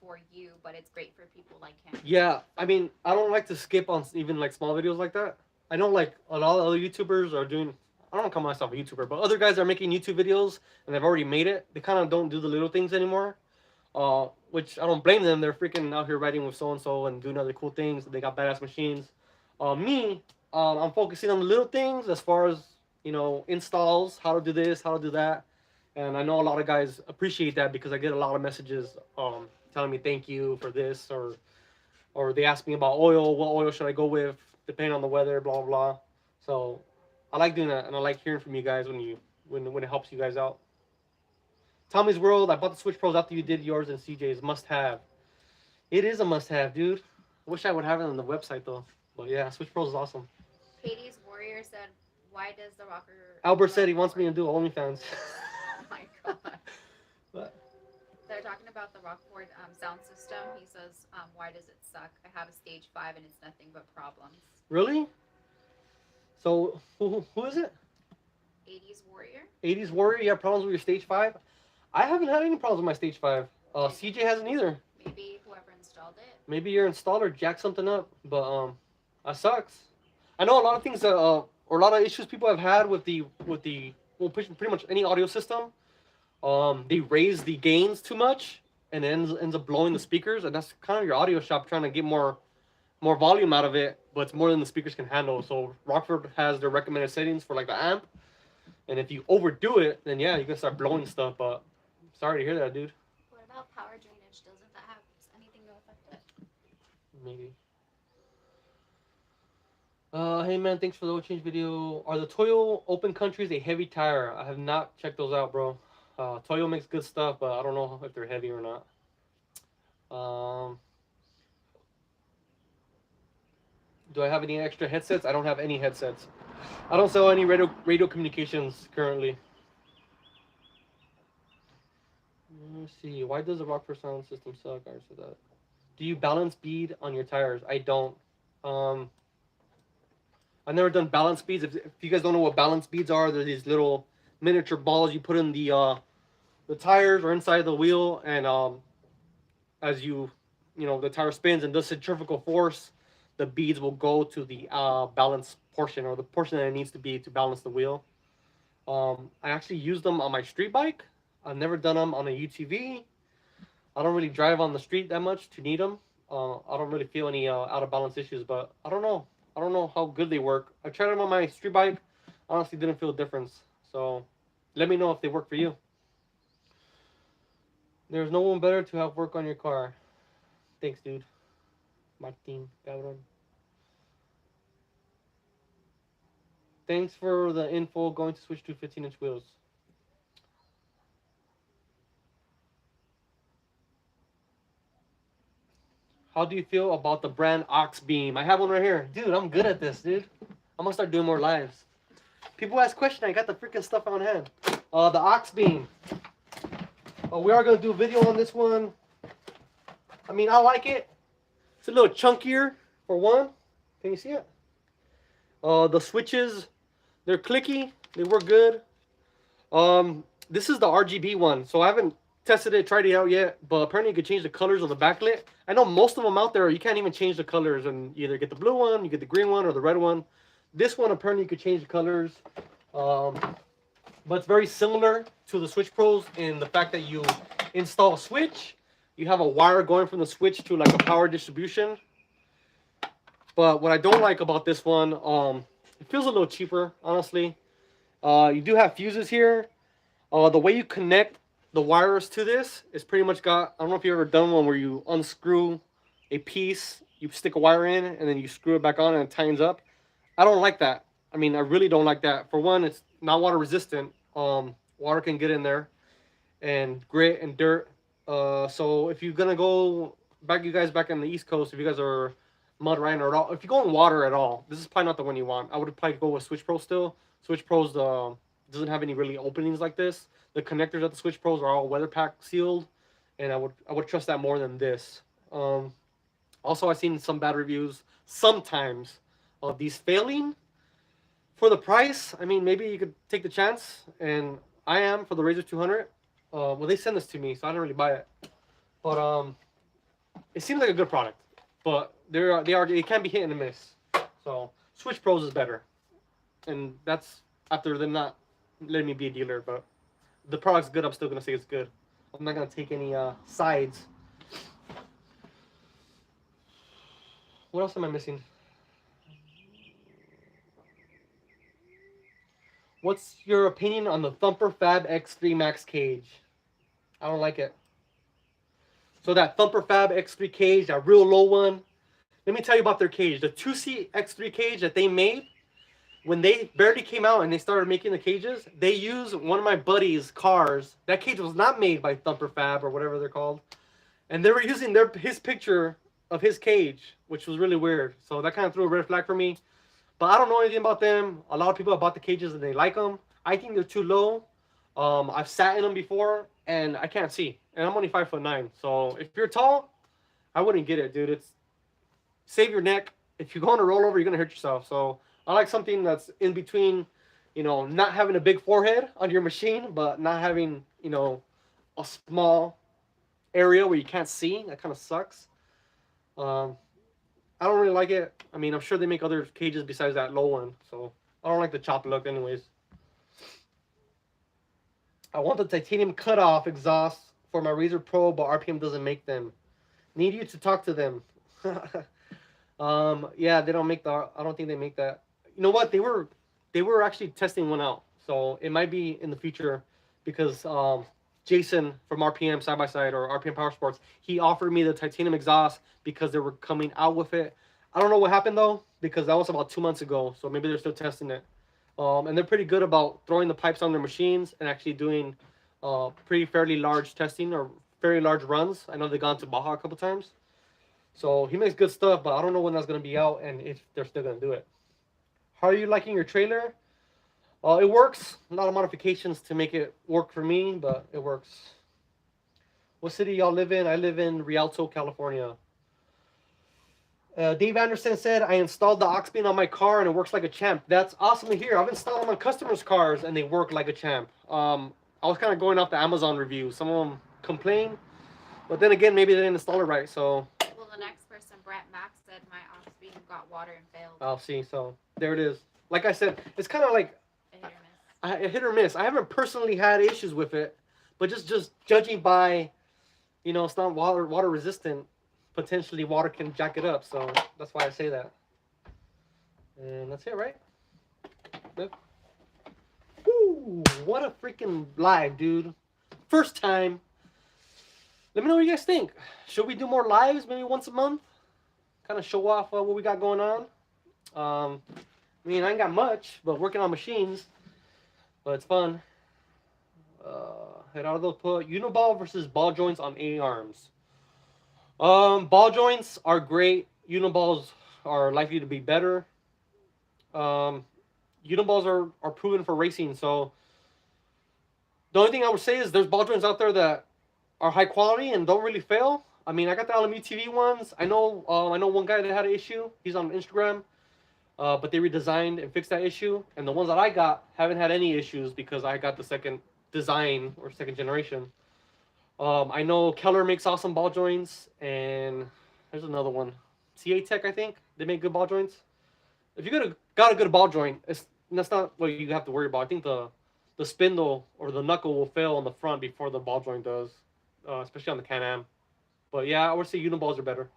for you, but it's great for people like him. Yeah, I mean, I don't like to skip on even like small videos like that. I know like a lot of other YouTubers are doing, I don't call myself a YouTuber, but other guys are making YouTube videos and they've already made it. They kind of don't do the little things anymore, which I don't blame them. They're freaking out here riding with so-and-so and doing other cool things. They got badass machines. I'm focusing on the little things as far as you know, installs, how to do this, how to do that. And I know a lot of guys appreciate that because I get a lot of messages telling me thank you for this, or they ask me about oil, what oil should I go with, depending on the weather, blah blah blah. So I like doing that, and I like hearing from you guys when it helps you guys out. Tommy's World, I bought the Switch Pros after you did yours and CJ's. Must have. It is a must have, dude. I wish I would have it on the website though. But yeah, Switch Pros is awesome. Katie's Warrior said, "Why does the rocker?" Albert said he wants me to do OnlyFans. Oh my god. What? They're talking about the Rockford sound system. He says, "Why does it suck? I have a stage 5 and it's nothing but problems." Really? So who is it? 80s Warrior. 80s Warrior. You have problems with your stage 5? I haven't had any problems with my stage 5. CJ hasn't either. Maybe whoever installed it. Maybe your installer jacked something up, but that sucks. I know a lot of things or a lot of issues people have had with the well, pretty much any audio system. They raise the gains too much and it ends up blowing the speakers, and that's kind of your audio shop trying to get more volume out of it, but it's more than the speakers can handle. So Rockford has their recommended settings for like the amp, and if you overdo it, then yeah, you can start blowing stuff. But sorry to hear that, dude. What about power drainage? Doesn't that have anything to affect it? Maybe. Hey man, thanks for the oil change video. Are the Toyo Open Countries a heavy tire? I have not checked those out, bro. Toyo makes good stuff, but I don't know if they're heavy or not. Do I have any extra headsets? I don't have any headsets. I don't sell any radio communications currently. Let's see. Why does the Rockford sound system suck? I said that. Do you balance bead on your tires? I don't. I've never done balance beads. If you guys don't know what balance beads are, they're these little miniature balls you put in the tires or inside the wheel, and as you know, the tire spins and does centrifugal force, the beads will go to the balance portion, or the portion that it needs to be to balance the wheel. I actually use them on my street bike. I've never done them on a UTV. I don't really drive on the street that much to need them. I don't really feel any out of balance issues, but I don't know. I don't know how good they work. I tried them on my street bike. Honestly, didn't feel a difference. So let me know if they work for you. There's no one better to help work on your car. Thanks, dude. Martin, cabrón. Thanks for the info. Going to switch to 15-inch wheels. How do you feel about the brand Ox Beam? I have one right here. Dude, I'm good at this, dude. I'm gonna start doing more lives. People ask questions, I got the freaking stuff on hand. The Ox Beam. We are gonna do a video on this one. I mean, I like it. It's a little chunkier, for one. Can you see it? The switches, they're clicky. They work good. This is the RGB one, so I haven't tested it, tried it out yet, but apparently you could change the colors of the backlit. I know most of them out there, you can't even change the colors, and you either get the blue one, you get the green one, or the red one. This one, apparently you could change the colors, but it's very similar to the Switch Pros in the fact that you install a switch, you have a wire going from the switch to like a power distribution. But what I don't like about this one, it feels a little cheaper, honestly. You do have fuses here. The way you connect the wires to this is pretty much got, I don't know if you've ever done one where you unscrew a piece, you stick a wire in, and then you screw it back on and it tightens up. I don't like that. I mean, I really don't like that. For one, it's not water resistant. Water can get in there, and grit and dirt. So if you're gonna go back, you guys back on the East Coast, if you guys are mud riding or at all, if you go in water at all, this is probably not the one you want. I would probably go with Switch Pro still. Switch Pros doesn't have any really openings like this. The connectors at the Switch Pros are all weather pack sealed, and I would trust that more than this. Also, I've seen some bad reviews sometimes of these failing. For the price, I mean, maybe you could take the chance, and I am for the Razor 200. Well, they send this to me, so I don't really buy it. But it seems like a good product, but they can be hit and miss. So Switch Pros is better, and that's after them not letting me be a dealer. But the product's good. I'm still gonna say it's good. I'm not gonna take any sides. What else am I missing? What's your opinion on the Thumper Fab X3 Max cage? I don't like it. So that Thumper Fab X3 cage, that real low one. Let me tell you about their cage. The 2C X3 cage that they made, when they barely came out and they started making the cages, they used one of my buddy's cars. That cage was not made by Thumper Fab or whatever they're called. And they were using his picture of his cage, which was really weird. So that kind of threw a red flag for me. But I don't know anything about them. A lot of people have bought the cages and they like them. I think they're too low. I've sat in them before and I can't see. And I'm only 5'9". So if you're tall, I wouldn't get it, dude. It's save your neck. If you go on a rollover, you're gonna hurt yourself. So I like something that's in between, not having a big forehead on your machine, but not having, a small area where you can't see. That kind of sucks. I don't really like it. I mean, I'm sure they make other cages besides that low one. So I don't like the chopped look anyways. I want the titanium cutoff exhaust for my Razor Pro, but RPM doesn't make them. Need you to talk to them. Yeah, they don't make the. I don't think they make that. You know what? They were actually testing one out, so it might be in the future because Jason from RPM Side by Side or RPM Power Sports, he offered me the titanium exhaust because they were coming out with it. I don't know what happened though because that was about 2 months ago, so maybe they're still testing it. And they're pretty good about throwing the pipes on their machines and actually doing fairly large testing or very large runs. I know they've gone to Baja a couple times. So he makes good stuff, but I don't know when that's going to be out and if they're still going to do it. How are you liking your trailer? It works. A lot of modifications to make it work for me, but it works. What city y'all live in? I live in Rialto, California. Dave Anderson said, I installed the aux beam on my car and it works like a champ. That's awesome to hear. I've installed them on customers' cars and they work like a champ. I was kind of going off the Amazon review. Some of them complain, but then again, maybe they didn't install it right. So. Well, the next person, Brett Max, said my aux beam got water and failed. I'll see. So there it is. Like I said, it's kind of like a hit or miss. I haven't personally had issues with it, but just judging by, it's not water resistant. Potentially water can jack it up, so that's why I say that. And that's it, right? Yep. Woo! What a freaking live, dude. First time. Let me know what you guys think. Should we do more lives, maybe once a month? Kind of show off what we got going on. I mean, I ain't got much, but working on machines. But it's fun. Gerardo put Uniball versus ball joints on A-arms. Ball joints are great. Uniballs are likely to be better. Uniballs are proven for racing, so the only thing I would say is there's ball joints out there that are high quality and don't really fail. I mean, I got the UTV ones. I know one guy that had an issue. He's on Instagram, but they redesigned and fixed that issue. And the ones that I got haven't had any issues because I got the second design or second generation. I know Keller makes awesome ball joints, and there's another one, CA Tech, I think. They make good ball joints. If you got a good ball joint, that's not what you have to worry about. I think the spindle or the knuckle will fail on the front before the ball joint does, especially on the Can-Am. But yeah, I would say Uniballs are better.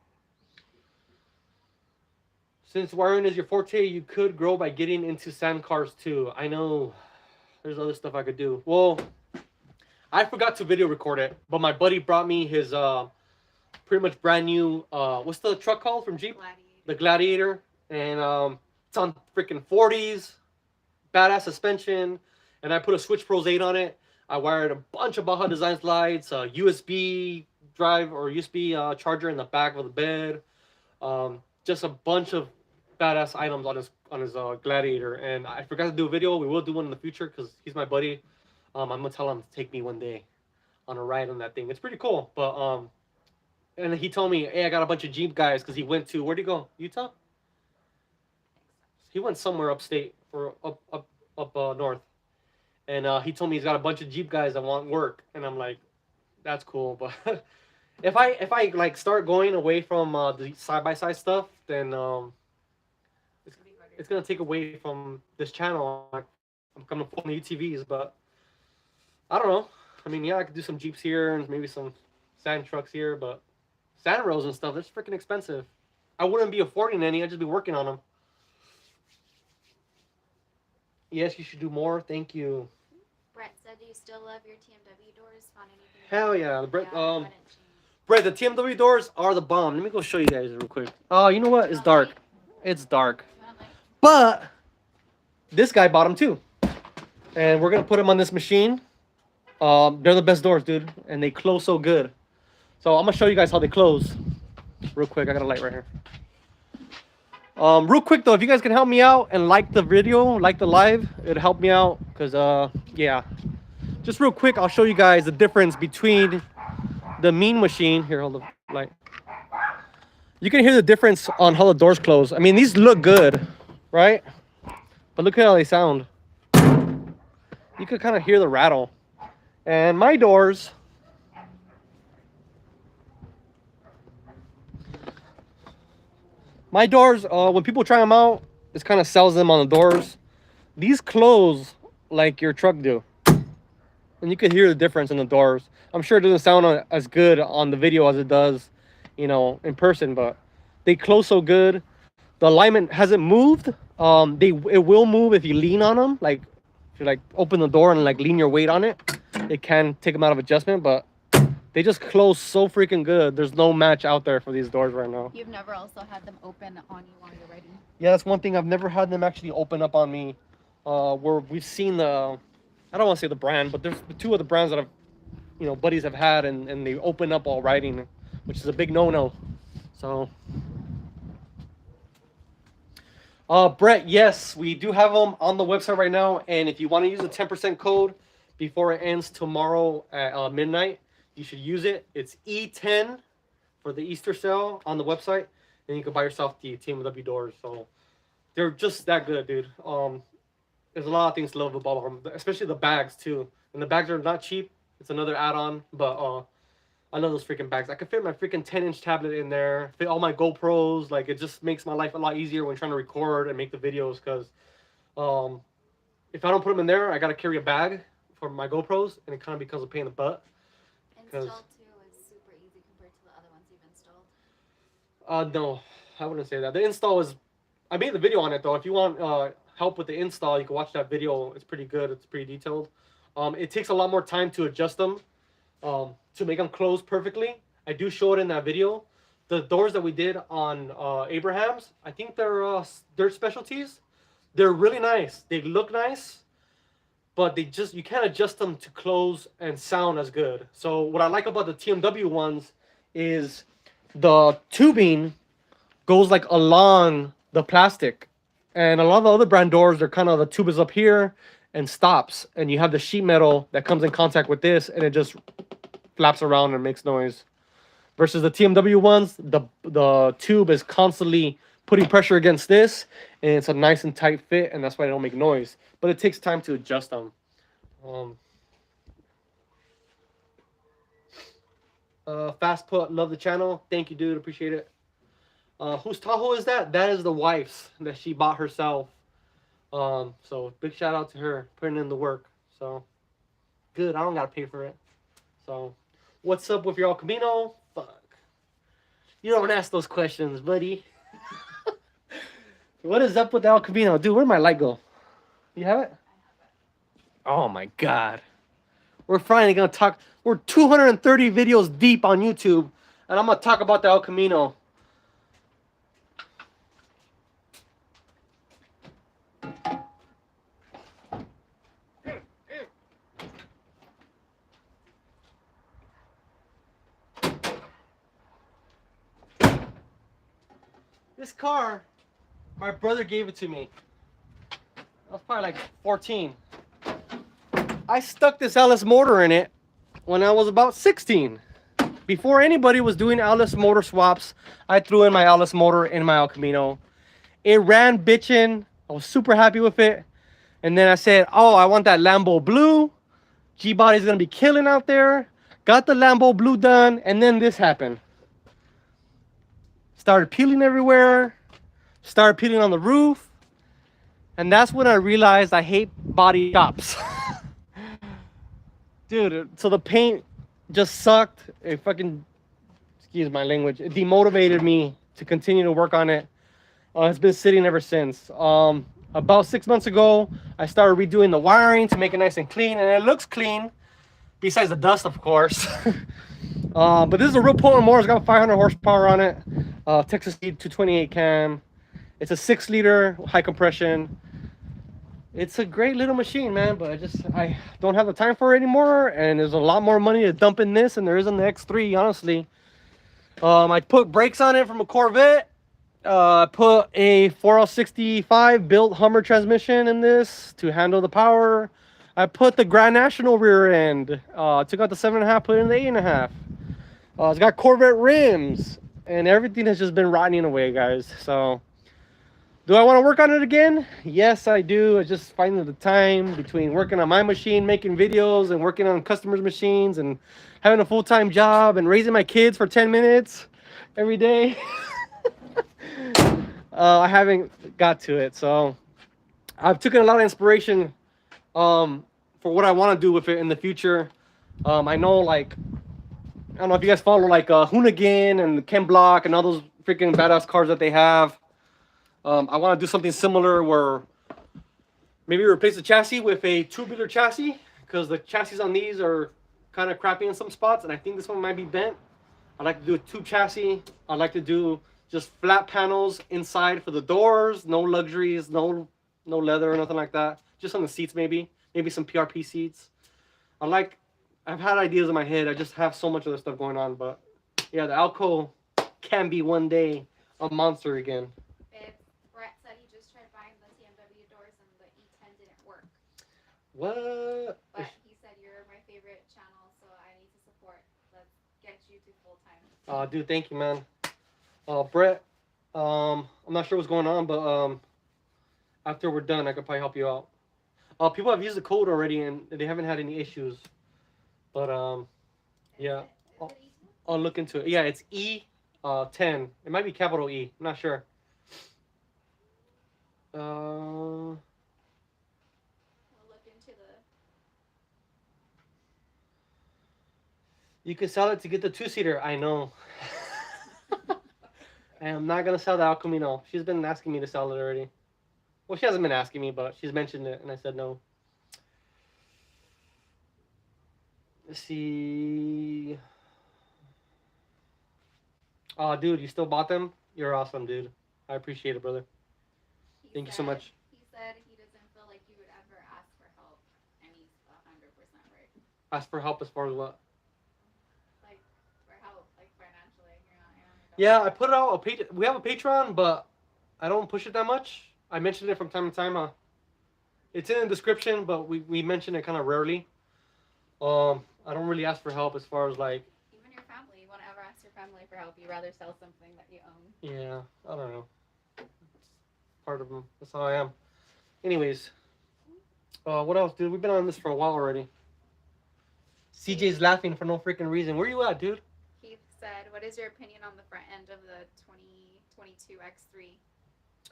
Since wiring is your forte, you could grow by getting into sand cars too. I know there's other stuff I could do. Well, I forgot to video record it, but my buddy brought me his pretty much brand new, what's the truck called from Jeep? Gladiator. The Gladiator. And it's on freaking 40s, badass suspension, and I put a Switch Pros 8 on it. I wired a bunch of Baja Designs lights, a USB drive or USB charger in the back of the bed, just a bunch of badass items on his Gladiator. And I forgot to do a video. We will do one in the future because he's my buddy. I'm gonna tell him to take me one day on a ride on that thing. It's pretty cool. But and he told me, hey, I got a bunch of Jeep guys because he went to, where'd he go? Utah? He went somewhere upstate or up north. And he told me he's got a bunch of Jeep guys that want work. And I'm like, that's cool. But if I like start going away from the side-by-side stuff, then it's gonna take away from this channel. I'm coming full on the UTVs, but I don't know. I mean, yeah, I could do some Jeeps here and maybe some sand trucks here, but sand rows and stuff, that's freaking expensive. I wouldn't be affording any. I'd just be working on them. Yes, you should do more. Thank you. Brett said, "Do you still love your TMW doors? Found anything?" Hell yeah. The Brett, Yeah, I wouldn't change. Brett, the TMW doors are the bomb. Let me go show you guys real quick. Oh, you know what? It's Want dark. light? It's dark. You want light? But this guy bought them too. And we're going to put them on this machine. They're the best doors, dude. And they close so good. So I'm going to show you guys how they close. Real quick. I got a light right here. Real quick though, if you guys can help me out and like the video, like the live, it'd help me out. Because, yeah. Just real quick, I'll show you guys the difference between the mean machine. Here, hold the light. You can hear the difference on how the doors close. I mean, these look good, right? But look at how they sound. You could kind of hear the rattle. And my doors, when people try them out, this kind of sells them on the doors. These close like your truck do. And you can hear the difference in the doors. I'm sure it doesn't sound as good on the video as it does, you know, in person, but they close so good. The alignment hasn't moved. It will move if you lean on them. Like if you like open the door and like lean your weight on it, it can take them out of adjustment, but they just close so freaking good. There's no match out there for these doors right now. You've never also had them open on you while you're riding? Yeah, that's one thing. I've never had them actually open up on me. Where we've seen the, I don't want to say the brand, but there's two of the brands that I've, you know, buddies have had, and they open up while riding, which is a big no-no. So, Brett, yes, we do have them on the website right now, and if you want to use a 10% code before it ends tomorrow at midnight, you should use it. It's E10 for the Easter sale on the website, and you can buy yourself the TMW doors. So they're just that good, dude. There's a lot of things to love about them, especially the bags too. And the bags are not cheap. It's another add-on, but I love those freaking bags. I could fit my freaking 10-inch tablet in there, fit all my GoPros. Like, it just makes my life a lot easier when trying to record and make the videos. Because if I don't put them in there, I gotta carry a bag for my GoPros, and it kind of becomes a pain in the butt. Install too is super easy compared to the other ones you've installed. No, I wouldn't say that. The install is, I made the video on it though. If you want help with the install, you can watch that video. It's pretty good. It's pretty detailed. It takes a lot more time to adjust them, to make them close perfectly. I do show it in that video. The doors that we did on Abraham's, I think they're specialties. They're really nice. They look nice, but you can't adjust them to close and sound as good. So what I like about the TMW ones is the tubing goes like along the plastic. And a lot of the other brand doors, they're kind of, the tube is up here and stops. And you have the sheet metal that comes in contact with this, and it just flaps around and makes noise. Versus the TMW ones, the tube is constantly putting pressure against this, and it's a nice and tight fit, and that's why they don't make noise. But it takes time to adjust them. Fast Put, love the channel. Thank you, dude. Appreciate it. Whose Tahoe is that? That is the wife's that she bought herself. So big shout out to her putting in the work. So good. I don't gotta pay for it. So what's up with your El Camino? Fuck. You don't ask those questions, buddy. What is up with the El Camino? Dude, where'd my light go? You have it? Oh my god. We're finally gonna talk. We're 230 videos deep on YouTube, and I'm gonna talk about the El Camino. This car, my brother gave it to me. I was probably like 14. I stuck this LS motor in it when I was about 16. Before anybody was doing LS motor swaps, I threw in my LS motor in my El Camino. It ran bitchin'. I was super happy with it. And then I said, oh, I want that Lambo blue. G-Body's gonna be killing out there. Got the Lambo blue done, and then this happened. Started peeling everywhere. Started peeling on the roof. And that's when I realized I hate body shops. Dude, so the paint just sucked. It fucking, excuse my language, it demotivated me to continue to work on it. It's been sitting ever since. about 6 months ago, I started redoing the wiring to make it nice and clean, and it looks clean, besides the dust, of course. But this is a real potent motor. It's got 500 horsepower on it. Texas Speed 228 cam. It's a 6-liter high compression. It's a great little machine, man, but I don't have the time for it anymore, and there's a lot more money to dump in this than there is in the X3, honestly. I put brakes on it from a Corvette. I put a 4L65 built Hummer transmission in this to handle the power. I put the Grand National rear end. Took out the 7.5, put in the 8.5. It's got Corvette rims, and everything has just been rotting away, guys. So, do I want to work on it again? Yes, I do. I just finding the time between working on my machine, making videos, and working on customers' machines, and having a full-time job, and raising my kids for 10 minutes every day. I haven't got to it, so I've taken a lot of inspiration for what I want to do with it in the future. I know, like, I don't know if you guys follow like Hoonigan and Ken Block and all those freaking badass cars that they have. I want to do something similar where maybe replace the chassis with a tubular chassis, because the chassis on these are kind of crappy in some spots, and I think this one might be bent. I'd like to do a tube chassis. I'd like to do just flat panels inside for the doors, no luxuries, no leather or nothing like that. Just on the seats, maybe some PRP seats. I've had ideas in my head. I just have so much other stuff going on, but yeah, the Alco can be one day a monster again. Brett said he just tried buying the TMW doors and the E10 didn't work. What? But he said you're my favorite channel, so I need to support. Let's get you to full time. Dude, thank you, man. Brett, I'm not sure what's going on, but after we're done, I could probably help you out. People have used the code already, and they haven't had any issues. But yeah, I'll look into it. Yeah, it's E10. It might be capital E. I'm not sure. We'll look into You can sell it to get the 2-seater. I know. I am not gonna sell the El Camino. She's been asking me to sell it already. Well, she hasn't been asking me, but she's mentioned it, and I said no. Let's see. Oh, dude, you still bought them? You're awesome, dude. I appreciate it, brother. Thank you so much. He said he doesn't feel like you would ever ask for help, and he's 100% right. Ask for help as far as what? Like, for help, like financially. Yeah, I put it out. We have a Patreon, but I don't push it that much. I mention it from time to time. It's in the description, but we mention it kind of rarely. I don't really ask for help as far as like. Even your family, you won't ever ask your family for help. You rather sell something that you own. Yeah, I don't know. It's part of them. That's how I am. Anyways, what else, dude? We've been on this for a while already. CJ's laughing for no freaking reason. Where you at, dude? Keith said, "What is your opinion on the front end of the 2022 X3?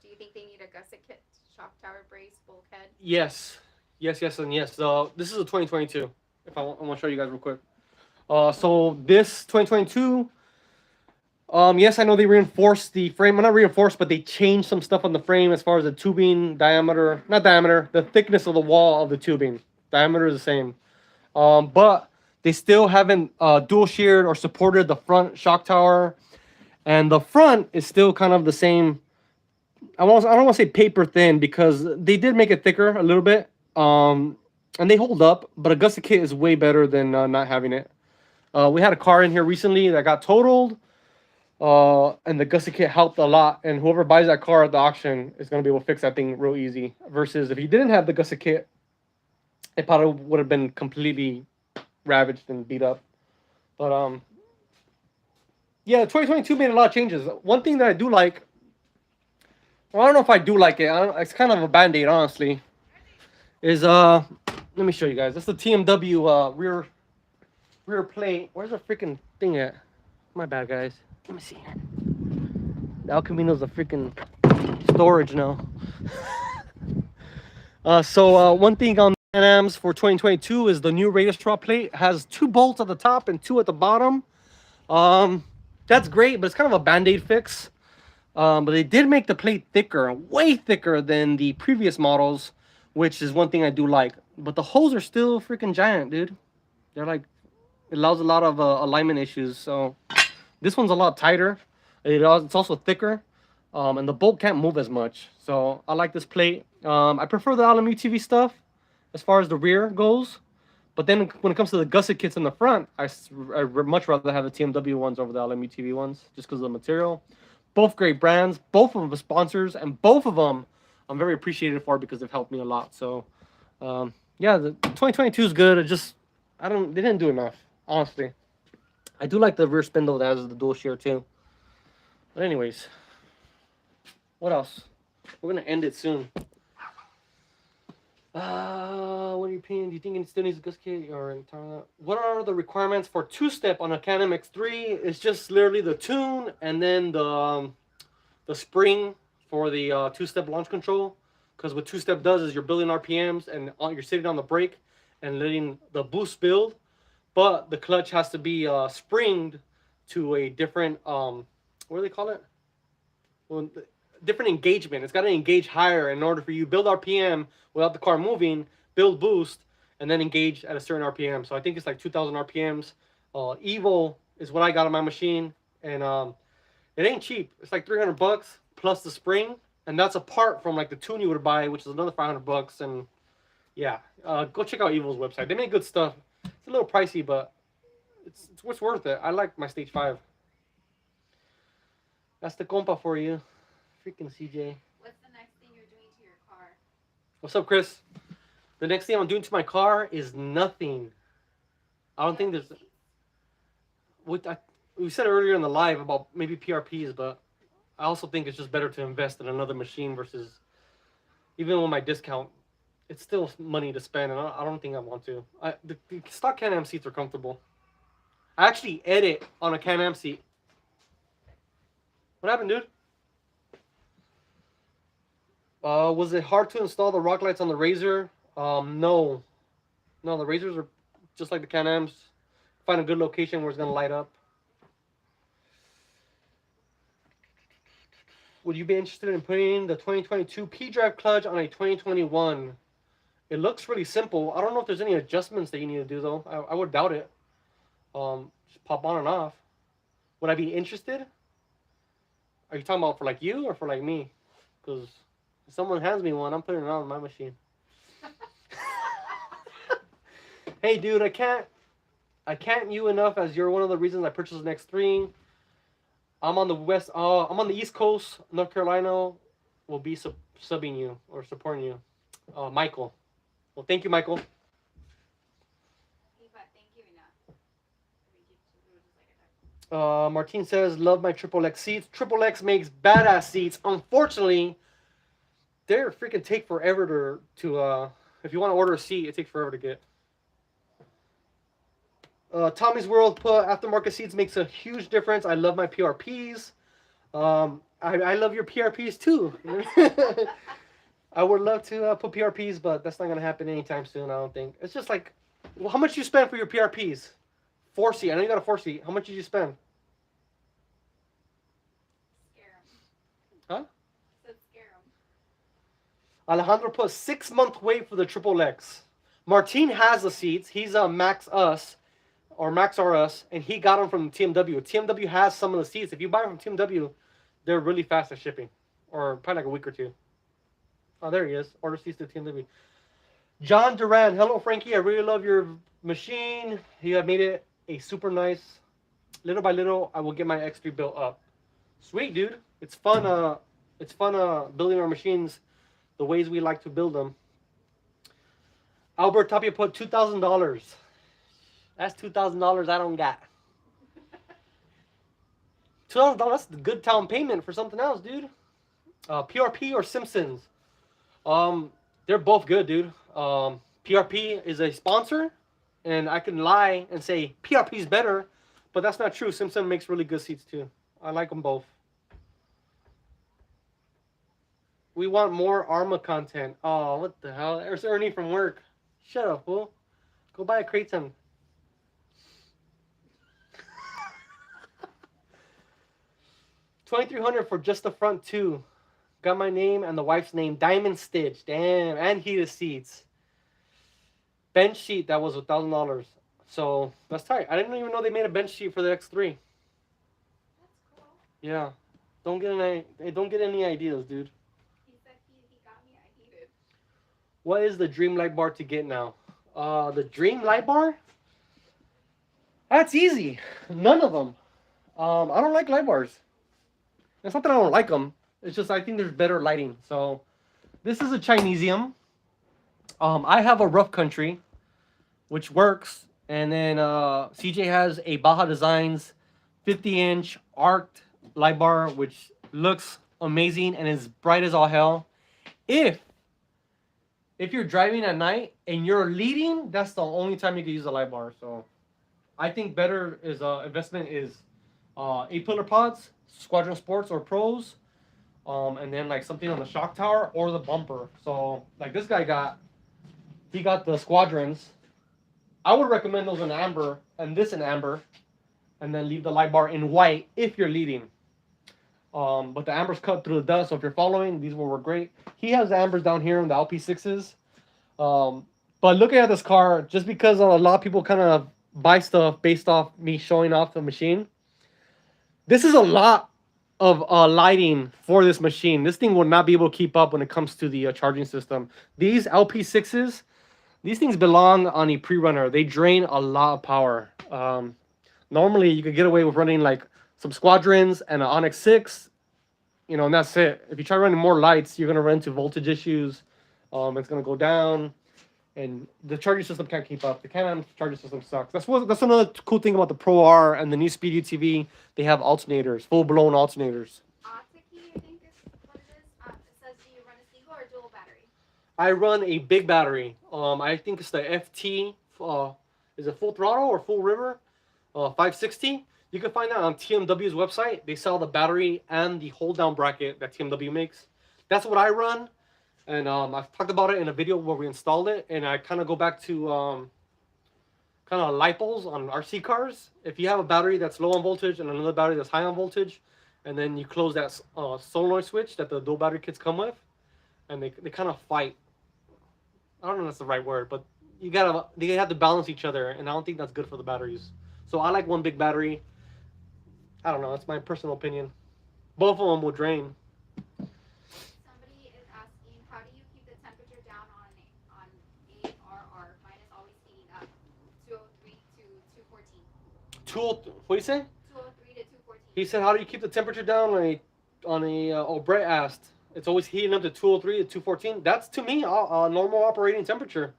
Do you think they need a gusset kit, shock tower brace, bulkhead?" Yes, and yes. This is a 2022. If I want to show you guys real quick. So this 2022. Yes, I know they reinforced the frame. Well, not reinforced, but they changed some stuff on the frame as far as the tubing diameter. Not diameter. The thickness of the wall of the tubing. Diameter is the same. But they still haven't dual sheared or supported the front shock tower, and the front is still kind of the same. I don't want to say paper thin, because they did make it thicker a little bit. And they hold up, but a gusset kit is way better than not having it. We had a car in here recently that got totaled, and the gusset kit helped a lot. And whoever buys that car at the auction is going to be able to fix that thing real easy. Versus if you didn't have the gusset kit, it probably would have been completely ravaged and beat up. But yeah, 2022 made a lot of changes. One thing that I do like, well, I don't know if I do like it. It's kind of a band-aid, honestly. Is let me show you guys. That's the TMW rear plate. Where's the freaking thing at? My bad, guys. Let me see. The El Camino's a freaking storage now. So one thing on the Can-Ams for 2022 is the new radius draw plate. It has 2 bolts at the top and 2 at the bottom. That's great, but it's kind of a band-aid fix. But they did make the plate thicker, way thicker than the previous models, which is one thing I do like. But the holes are still freaking giant, dude. They're like, it allows a lot of alignment issues. So this one's a lot tighter. It's also thicker, and the bolt can't move as much. So I like this plate. I prefer the Alum UTV stuff as far as the rear goes. But then when it comes to the gusset kits in the front, I much rather have the TMW ones over the Alum UTV ones, just because of the material. Both great brands, both of them are sponsors, and both of them I'm very appreciative for because they've helped me a lot. So, yeah, the 2022 is good. They didn't do enough, honestly. I do like the rear spindle that has the dual shear too. But anyways, what else? We're gonna end it soon. What are your opinion? Do you think it still needs a gusset kit or what are the requirements for two-step on a Can-Am X3? It's just literally the tune and then the spring for the two-step launch control. Because what two-step does is you're building RPMs and you're sitting on the brake and letting the boost build, but the clutch has to be springed to a different what do they call it? Well, different engagement. It's got to engage higher in order for you to build RPM without the car moving, build boost, and then engage at a certain RPM. So I think it's like 2,000 RPMs. Evo is what I got on my machine, and it ain't cheap. It's like $300 plus the spring, and that's apart from like the tune you would buy, which is another $500. And yeah, go check out Evo's website. They make good stuff. It's a little pricey, but it's what's worth it. I like my Stage 5. That's the compa for you. Freaking CJ. What's the next thing you're doing to your car? What's up, Chris? The next thing I'm doing to my car is nothing. I don't think there's... We said earlier in the live about maybe PRPs, but I also think it's just better to invest in another machine versus... Even with my discount, it's still money to spend, and I don't think I want to. The stock Can-Am seats are comfortable. I actually edit on a Can-Am seat. What happened, dude? Was it hard to install the rock lights on the Razor? No. No, the Razors are just like the Can-Ams. Find a good location where it's going to light up. Would you be interested in putting the 2022 P-Drive clutch on a 2021? It looks really simple. I don't know if there's any adjustments that you need to do, though. I would doubt it. Just pop on and off. Would I be interested? Are you talking about for like you or for like me? Because if someone hands me one, I'm putting it on my machine. Hey, dude, I can't you enough as you're one of the reasons I purchased an X3. I'm on the East Coast, North Carolina. Will be subbing you or supporting you, Michael. Well, thank you, Michael. Thank you enough. Martin says, love my Triple X seats. Triple X makes badass seats. Unfortunately, they freaking take forever to if you want to order a seat, it takes forever to get. Tommy's World put aftermarket seats makes a huge difference. I love my PRPs. I love your PRPs too. I would love to put PRPs, but that's not going to happen anytime soon, I don't think. It's just like, well, how much you spend for your PRPs? 4C. I know you got a 4C. How much did you spend? Scare 'em. Huh? Said scare 'em. Alejandro put 6-month wait for the Triple X. Martin has the seats. He's a Max Us or Max RS, and he got them from TMW. TMW has some of the seats. If you buy them from TMW, they're really fast at shipping, or probably like a week or two. Oh, there he is. Order seats to TMW. John Duran. Hello, Frankie. I really love your machine. You have made it a super nice. Little by little, I will get my X3 built up. Sweet, dude. It's fun. It's fun building our machines the ways we like to build them. Albert Tapia put $2,000. That's $2,000 I don't got. $2,000. That's a good down payment for something else, dude. PRP or Simpsons? They're both good, dude. PRP is a sponsor, and I can lie and say PRP is better, but that's not true. Simpson makes really good seats too. I like them both. We want more ARMA content. Oh, what the hell? There's Ernie from work. Shut up, fool. Go buy a Kraton. $2,300 for just the front two. Got my name and the wife's name, diamond stitch. Damn, and heated seats. Bench sheet that was $1,000. So that's tight. I didn't even know they made a bench sheet for the X3. That's cool. Yeah, don't get any ideas, dude. He said he got me. I heated. What is the dream light bar to get now? The dream light bar? That's easy. None of them. I don't like light bars. It's not that I don't like them. It's just I think there's better lighting. So this is a Chinesium. I have a Rough Country, which works. And then CJ has a Baja Designs 50-inch arced light bar, which looks amazing and is bright as all hell. If you're driving at night and you're leading, that's the only time you can use a light bar. So I think better is investment is 8-pillar pods, Squadron Sports or Pros, and then like something on the shock tower or the bumper. So like this guy got the Squadrons. I would recommend those in amber and this in amber, and then leave the light bar in white if you're leading. But the amber's cut through the dust, so if you're following, these will work great. He has the ambers down here in the LP6s. But looking at this car, just because a lot of people kind of buy stuff based off me showing off the machine, this is a lot of lighting for this machine. This thing will not be able to keep up when it comes to the charging system. These LP6s, these things belong on a pre-runner. They drain a lot of power. Normally, you could get away with running like some Squadrons and an Onyx 6, you know, and that's it. If you try running more lights, you're going to run into voltage issues. It's going to go down, and the charging system can't keep up. The Can-Am charging system sucks. That's another cool thing about the Pro R and the new Speed UTV. They have alternators, full-blown alternators. Ataki, I think is what it is. It says, do you run a single or dual battery? I run a big battery. I think it's the FT. Is it full throttle or full river? 560. You can find that on TMW's website. They sell the battery and the hold down bracket that TMW makes. That's what I run. And I've talked about it in a video where we installed it. And I kind of go back to kind of lipos on RC cars. If you have a battery that's low on voltage and another battery that's high on voltage, and then you close that solenoid switch that the dual battery kits come with, and they kind of fight. I don't know if that's the right word, but they have to balance each other, and I don't think that's good for the batteries. So I like one big battery. I don't know. That's my personal opinion. Both of them will drain. Somebody is asking, how do you keep the temperature down on ARR? Mine is always heating up. 203 to 214. What do you say? 203 to 214. He said, how do you keep the temperature down Brett asked. It's always heating up to 203 to 214. That's, to me, a normal operating temperature.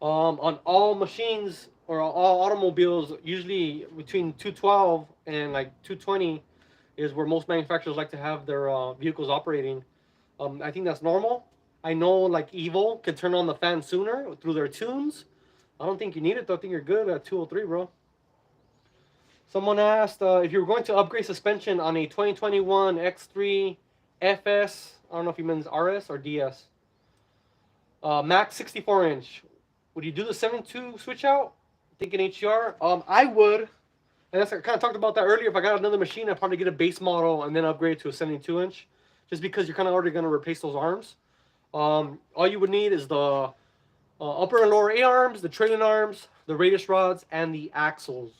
On all machines or all automobiles, usually between 212 and like 220 is where most manufacturers like to have their vehicles operating. I think that's normal. I know like Evo can turn on the fan sooner through their tunes. I don't think you need it though. I think you're good at 203, bro. Someone asked if you were going to upgrade suspension on a 2021 X3 FS. I don't know if he means RS or DS. Max 64-inch. Would you do the 72 switch out? Thinking HER? I would. And that's, I kind of talked about that earlier. If I got another machine, I'd probably get a base model and then upgrade to a 72-inch. Just because you're kind of already going to replace those arms. All you would need is the upper and lower A-arms, the trailing arms, the radius rods, and the axles.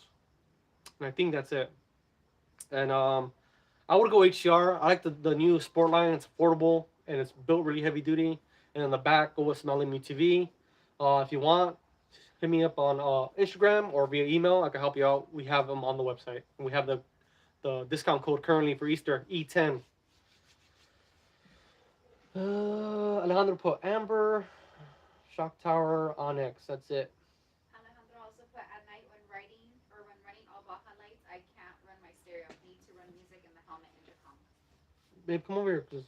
And I think that's it. And I would go HCR. I like the new Sportline. It's affordable and it's built really heavy duty. And in the back, go with some UTV. If you want, hit me up on Instagram or via email. I can help you out. We have them on the website. And we have the discount code currently for Easter, E10. Alejandro put Amber, Shock Tower, Onyx. That's it. Alejandro also put, at night when riding or when running all Baja lights, I can't run my stereo. Need to run music in the helmet intercom. Babe, come over here, please.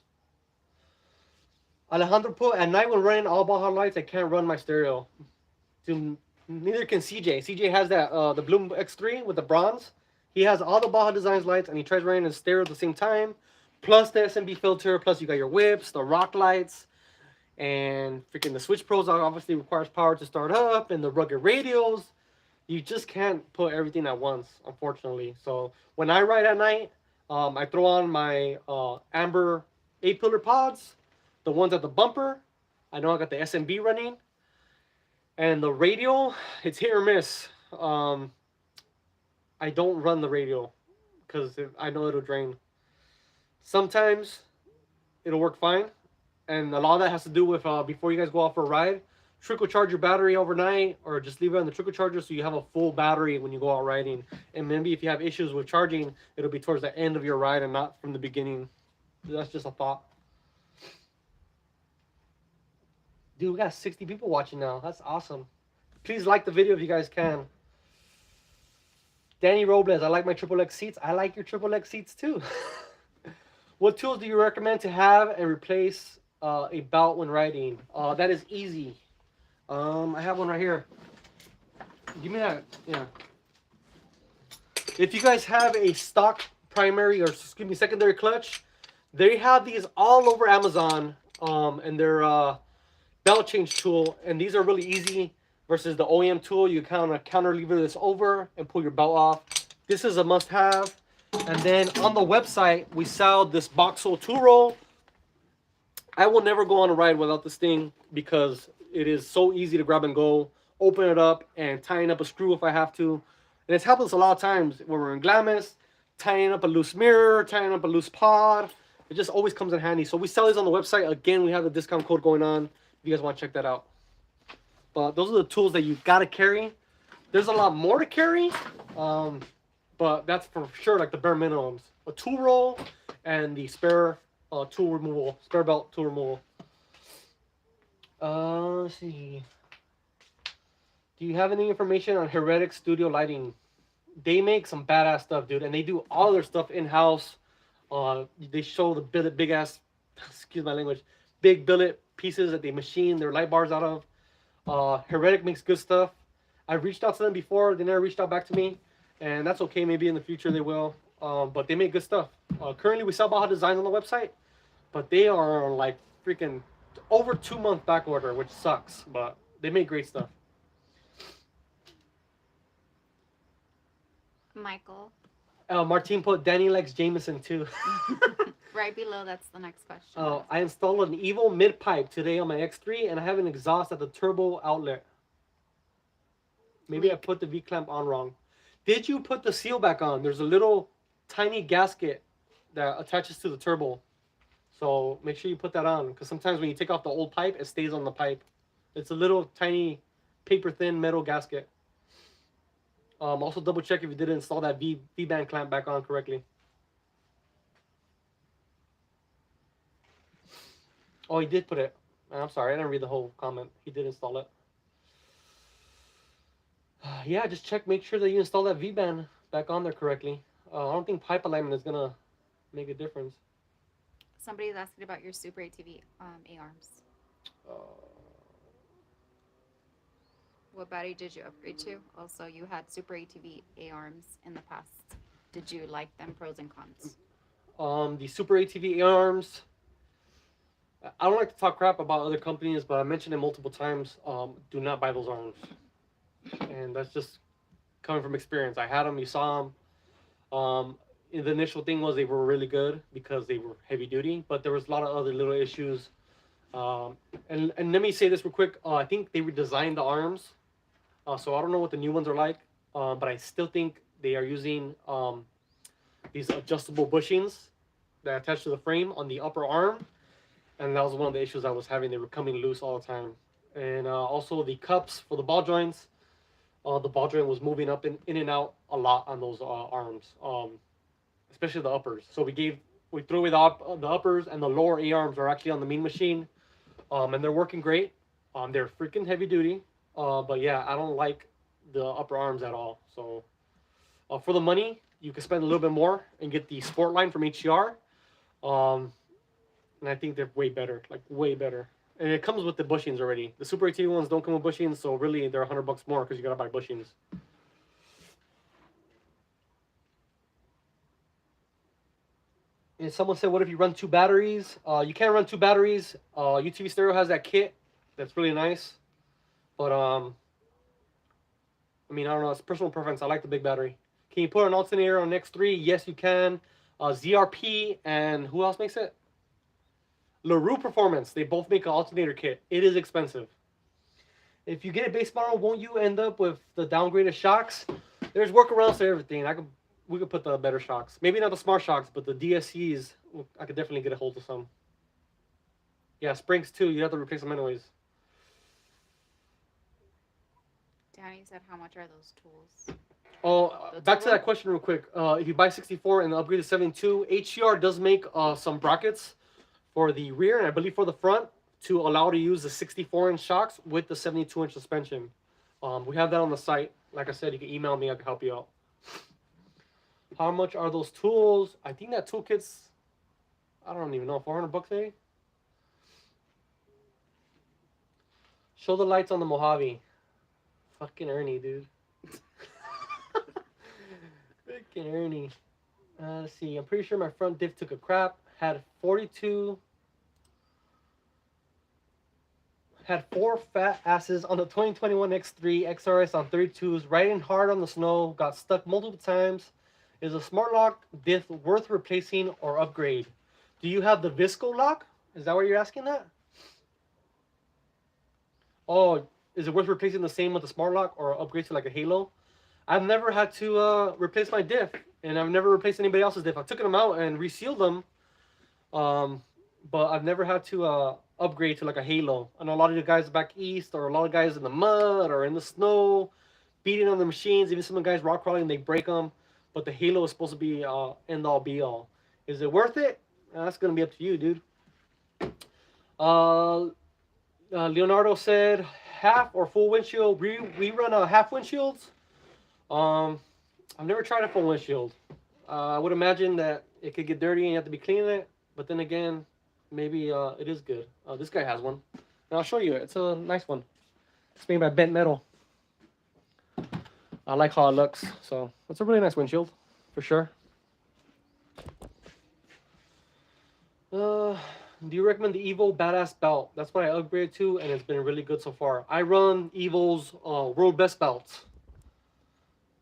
Alejandro put, at night when running all Baja lights, I can't run my stereo. Neither can CJ. CJ has that the Bloom X3 with the bronze. He has all the Baja Designs lights, and he tries running his stereo at the same time. Plus the SMB filter, plus you got your whips, the rock lights, and freaking the Switch Pros obviously requires power to start up, and the rugged radios. You just can't put everything at once, unfortunately. So when I ride at night, I throw on my Amber 8-pillar pods, the ones at the bumper. I know I got the SMB running. And the radial, it's hit or miss. I don't run the radial because I know it'll drain. Sometimes it'll work fine. And a lot of that has to do with before you guys go out for a ride, trickle charge your battery overnight or just leave it on the trickle charger so you have a full battery when you go out riding. And maybe if you have issues with charging, it'll be towards the end of your ride and not from the beginning. That's just a thought. Dude, we got 60 people watching now. That's awesome. Please like the video if you guys can. Danny Robles, I like my triple X seats. I like your triple X seats too. What tools do you recommend to have and replace a belt when riding? That is easy. I have one right here. Give me that. Yeah. If you guys have a stock primary or excuse me secondary clutch, they have these all over Amazon. And they're belt change tool, and these are really easy versus the OEM tool. You kind of counter lever this over and pull your belt off. This is a must-have. And then on the website, we sell this box hole tool roll. I will never go on a ride without this thing because it is so easy to grab and go, open it up, and tying up a screw if I have to. And it's helped us a lot of times when we're in Glamis, tying up a loose mirror, tying up a loose pod. It just always comes in handy. So we sell these on the website. Again, we have the discount code going on if you guys want to check that out. But those are the tools that you got to carry. There's a lot more to carry. But that's for sure like the bare minimums. A tool roll and the spare tool removal, spare belt tool removal. Let's see. Do you have any information on Heretic Studio Lighting? They make some badass stuff, dude, and they do all their stuff in-house. They show the big ass, excuse my language, big billet pieces that they machine their light bars out of. Heretic makes good stuff. I've reached out to them before. They never reached out back to me. And that's okay. Maybe in the future they will. But they make good stuff. Currently, we sell Baja Designs on the website. But they are like freaking over 2-month back order, which sucks. But they make great stuff. Michael. Martine put Danny likes Jameson too. Right below, that's the next question. Oh, I installed an Evo mid pipe today on my X3 and I have an exhaust at the turbo outlet. Maybe I put the V-clamp on wrong. Did you put the seal back on? There's a little tiny gasket that attaches to the turbo. So make sure you put that on because sometimes when you take off the old pipe, it stays on the pipe. It's a little tiny paper thin metal gasket. Also double check if you didn't install that V-band clamp back on correctly. Oh, he did put it. I'm sorry, I didn't read the whole comment. He did install it. Yeah, just check, make sure that you install that V-band back on there correctly. I don't think pipe alignment is gonna make a difference. Somebody's asking about your Super ATV A-arms. What battery did you upgrade to? Also, you had Super ATV A-arms in the past. Did you like them? Pros and cons. The Super ATV A-arms. I don't like to talk crap about other companies, but I mentioned it multiple times. Do not buy those arms. And that's just coming from experience. I had them, you saw them. The initial thing was they were really good because they were heavy duty, but there was a lot of other little issues. And let me say this real quick. I think they redesigned the arms. So I don't know what the new ones are like, but I still think they are using these adjustable bushings that attach to the frame on the upper arm. And that was one of the issues I was having. They were coming loose all the time. And also the cups for the ball joints. The ball joint was moving up in and out a lot on those arms, especially the uppers. So we threw away the uppers, and the lower A arms are actually on the mean machine, and they're working great. They're freaking heavy duty, but yeah, I don't like the upper arms at all. So for the money, you can spend a little bit more and get the Sportline from HCR, and I think they're way better, like way better. And it comes with the bushings already. The Super ATV ones don't come with bushings, so really they're $100 more because you gotta buy bushings. And someone said, what if you run 2 batteries? You can't run 2 batteries. UTV Stereo has that kit that's really nice. But, I mean, I don't know. It's personal preference. I like the big battery. Can you put an alternator on X3? Yes, you can. ZRP, and who else makes it? LaRue Performance. They both make an alternator kit. It is expensive. If you get a base model, won't you end up with the downgraded shocks? There's workarounds to everything. We could put the better shocks. Maybe not the smart shocks, but the DSCs, I could definitely get a hold of some. Yeah, springs too. You have to replace them anyways. Danny said, how much are those tools? Oh, back to that question real quick. If you buy 64 and upgrade to 72, HCR does make some brackets for the rear and I believe for the front to allow to use the 64-inch shocks with the 72-inch suspension. We have that on the site. Like I said, you can email me. I can help you out. How much are those tools? I think that toolkit's, I don't even know, $400, eh? Show the lights on the Mojave. Fucking Ernie, dude. Fucking Ernie. Let's see. I'm pretty sure my front diff took a crap. Had 42. Had 4 fat asses on the 2021 X3 XRS on 32s. Riding hard on the snow. Got stuck multiple times. Is a smart lock diff worth replacing or upgrade? Do you have the Visco lock? Is that what you're asking that? Oh, is it worth replacing the same with the smart lock or upgrade to like a Halo? I've never had to replace my diff, and I've never replaced anybody else's diff. I've taken them out and resealed them, but I've never had to upgrade to like a Halo. I know a lot of the guys back east, or a lot of guys in the mud or in the snow, beating on the machines. Even some of the guys rock crawling, they break them. But the Halo is supposed to be end all be all. Is it worth it? That's gonna be up to you, dude. Leonardo said half or full windshield. We run half windshields. I've never tried a full windshield. I would imagine that it could get dirty and you have to be cleaning it. But then again, maybe it is good. This guy has one. And I'll show you it. It's a nice one. It's made by Bent Metal. I like how it looks. So it's a really nice windshield, for sure. Do you recommend the Evo Badass belt? That's what I upgraded to, and it's been really good so far. I run Evo's World Best belts,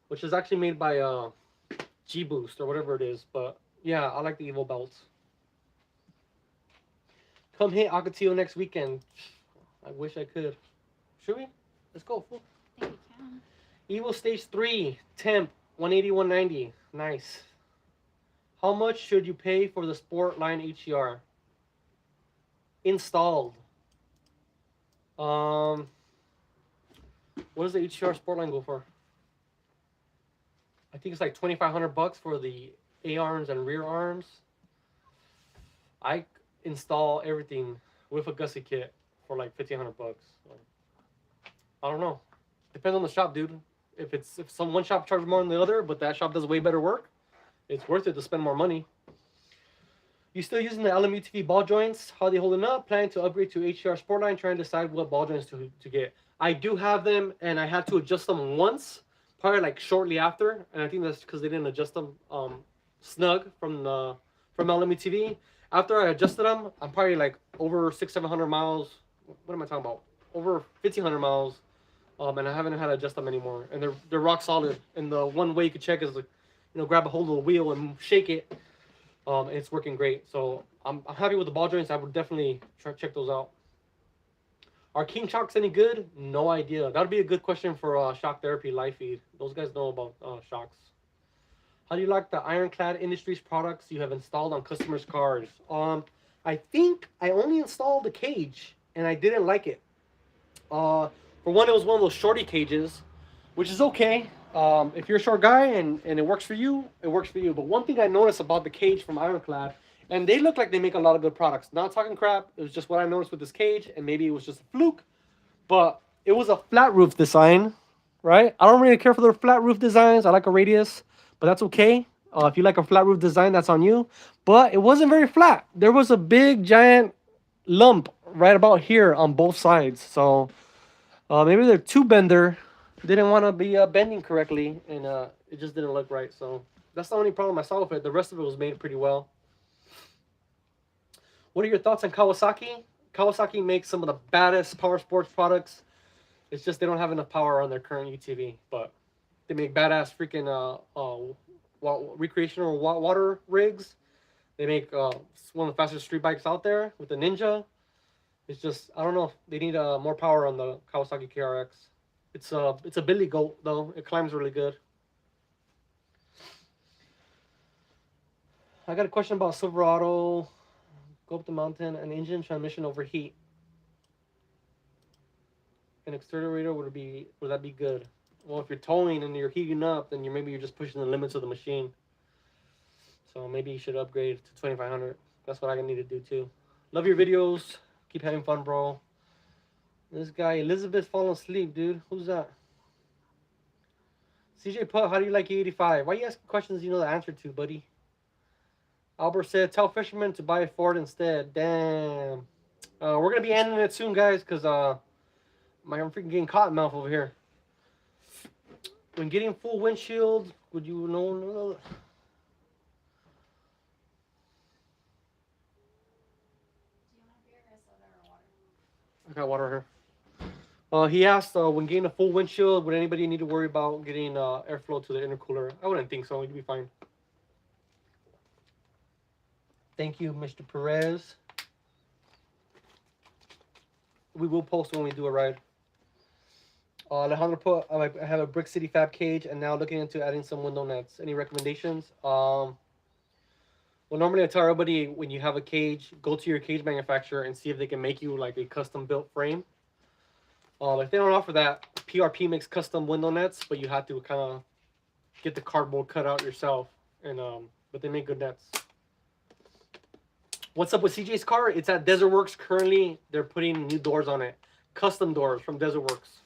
which is actually made by G-Boost or whatever it is. But yeah, I like the Evo belts. Come hit Ocotillo next weekend. I wish I could. Should we? Let's go. Fool. I think we can. Evo Stage 3, temp, 180, 190. Nice. How much should you pay for the Sportline HCR? Installed. What does the HCR Sportline go for? I think it's like $2,500 for the A arms and rear arms. I install everything with a gusset kit for like $1,500. So, I don't know. Depends on the shop, dude. If one shop charges more than the other, but that shop does way better work, it's worth it to spend more money. You still using the LM-UTV ball joints? How are they holding up? Planning to upgrade to HCR Sportline, trying to decide what ball joints to get. I do have them, and I had to adjust them once, probably like shortly after, and I think that's because they didn't adjust them snug from LM-UTV. After I adjusted them, I'm probably like over 600-700 miles. What am I talking about? Over 1,500 miles. And I haven't had to adjust them anymore, and they're rock solid. And the one way you can check is, like, grab a hold of the wheel and shake it. And it's working great. So I'm happy with the ball joints. I would definitely check those out. Are King shocks any good? No idea. That would be a good question for Shock Therapy live feed. Those guys know about shocks. How do you like the Ironclad Industries products you have installed on customers' cars? I think I only installed the cage, and I didn't like it. For one, it was one of those shorty cages, which is okay. If you're a short guy and it works for you, it works for you. But one thing I noticed about the cage from Ironclad, and they look like they make a lot of good products. Not talking crap. It was just what I noticed with this cage, and maybe it was just a fluke. But it was a flat roof design, right? I don't really care for the flat roof designs. I like a radius, but that's okay. If you like a flat roof design, that's on you. But it wasn't very flat. There was a big, giant lump right about here on both sides. So maybe the tube bender didn't want to be bending correctly, and it just didn't look right. So that's the only problem I saw with it. The rest of it was made pretty well. What are your thoughts on Kawasaki? Kawasaki makes some of the baddest power sports products. It's just they don't have enough power on their current UTV, but they make badass freaking recreational water rigs. They make one of the fastest street bikes out there with the Ninja. It's just, I don't know. They need more power on the Kawasaki KRX. It's a Billy Goat though. It climbs really good. I got a question about Silverado. Go up the mountain and engine transmission overheat. An accelerator would that be good? Well, if you're towing and you're heating up, then maybe you're just pushing the limits of the machine. So maybe you should upgrade to 2500. That's what I need to do too. Love your videos. Keep having fun, bro. This guy, Elizabeth, falling asleep, dude. Who's that? CJ Putt, how do you like E85? Why are you asking questions you know the answer to, buddy? Albert said, tell fishermen to buy a Ford instead. Damn. We're going to be ending it soon, guys, because I'm freaking getting cottonmouth over here. When getting full windshield, would you know? I got water here. He asked, when getting a full windshield, would anybody need to worry about getting airflow to the intercooler? I wouldn't think so. You'd be fine. Thank you, Mr. Perez. We will post when we do a ride. Alejandro put, I have a Brick City Fab cage and now looking into adding some window nets. Any recommendations? Well, normally I tell everybody when you have a cage, go to your cage manufacturer and see if they can make you like a custom built frame. If they don't offer that, PRP makes custom window nets, but you have to kind of get the cardboard cut out yourself. And but they make good nets. What's up with CJ's car? It's at Desert Works currently. They're putting new doors on it, custom doors from Desert Works.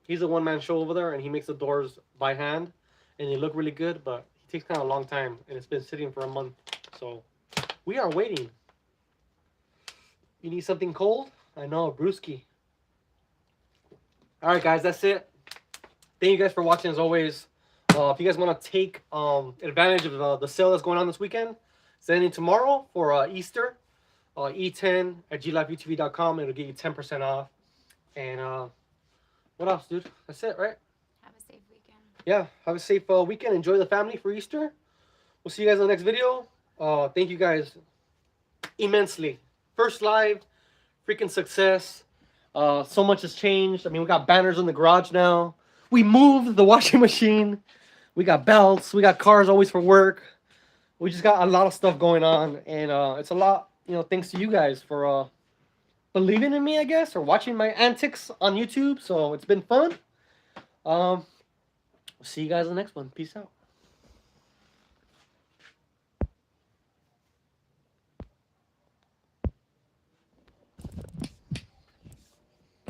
He's a one-man show over there, and he makes the doors by hand, and they look really good. But it takes kind of a long time, and it's been sitting for a month. So we are waiting. You need something cold? I know, brewski. All right, guys, that's it. Thank you guys for watching as always. If you guys want to take advantage of the sale that's going on this weekend, send it tomorrow for Easter. E10 at glifeutv.com. It'll get you 10% off. And what else, dude? That's it, right? Have a safe weekend. Yeah, have a safe weekend. Enjoy the family for Easter. We'll see you guys in the next video. Thank you guys immensely. First live, freaking success. So much has changed. I mean, we got banners in the garage now. We moved the washing machine. We got belts. We got cars always for work. We just got a lot of stuff going on. And it's a lot, thanks to you guys for believing in me, I guess, or watching my antics on YouTube. So it's been fun. We'll see you guys in the next one. Peace out.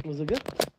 Was it good?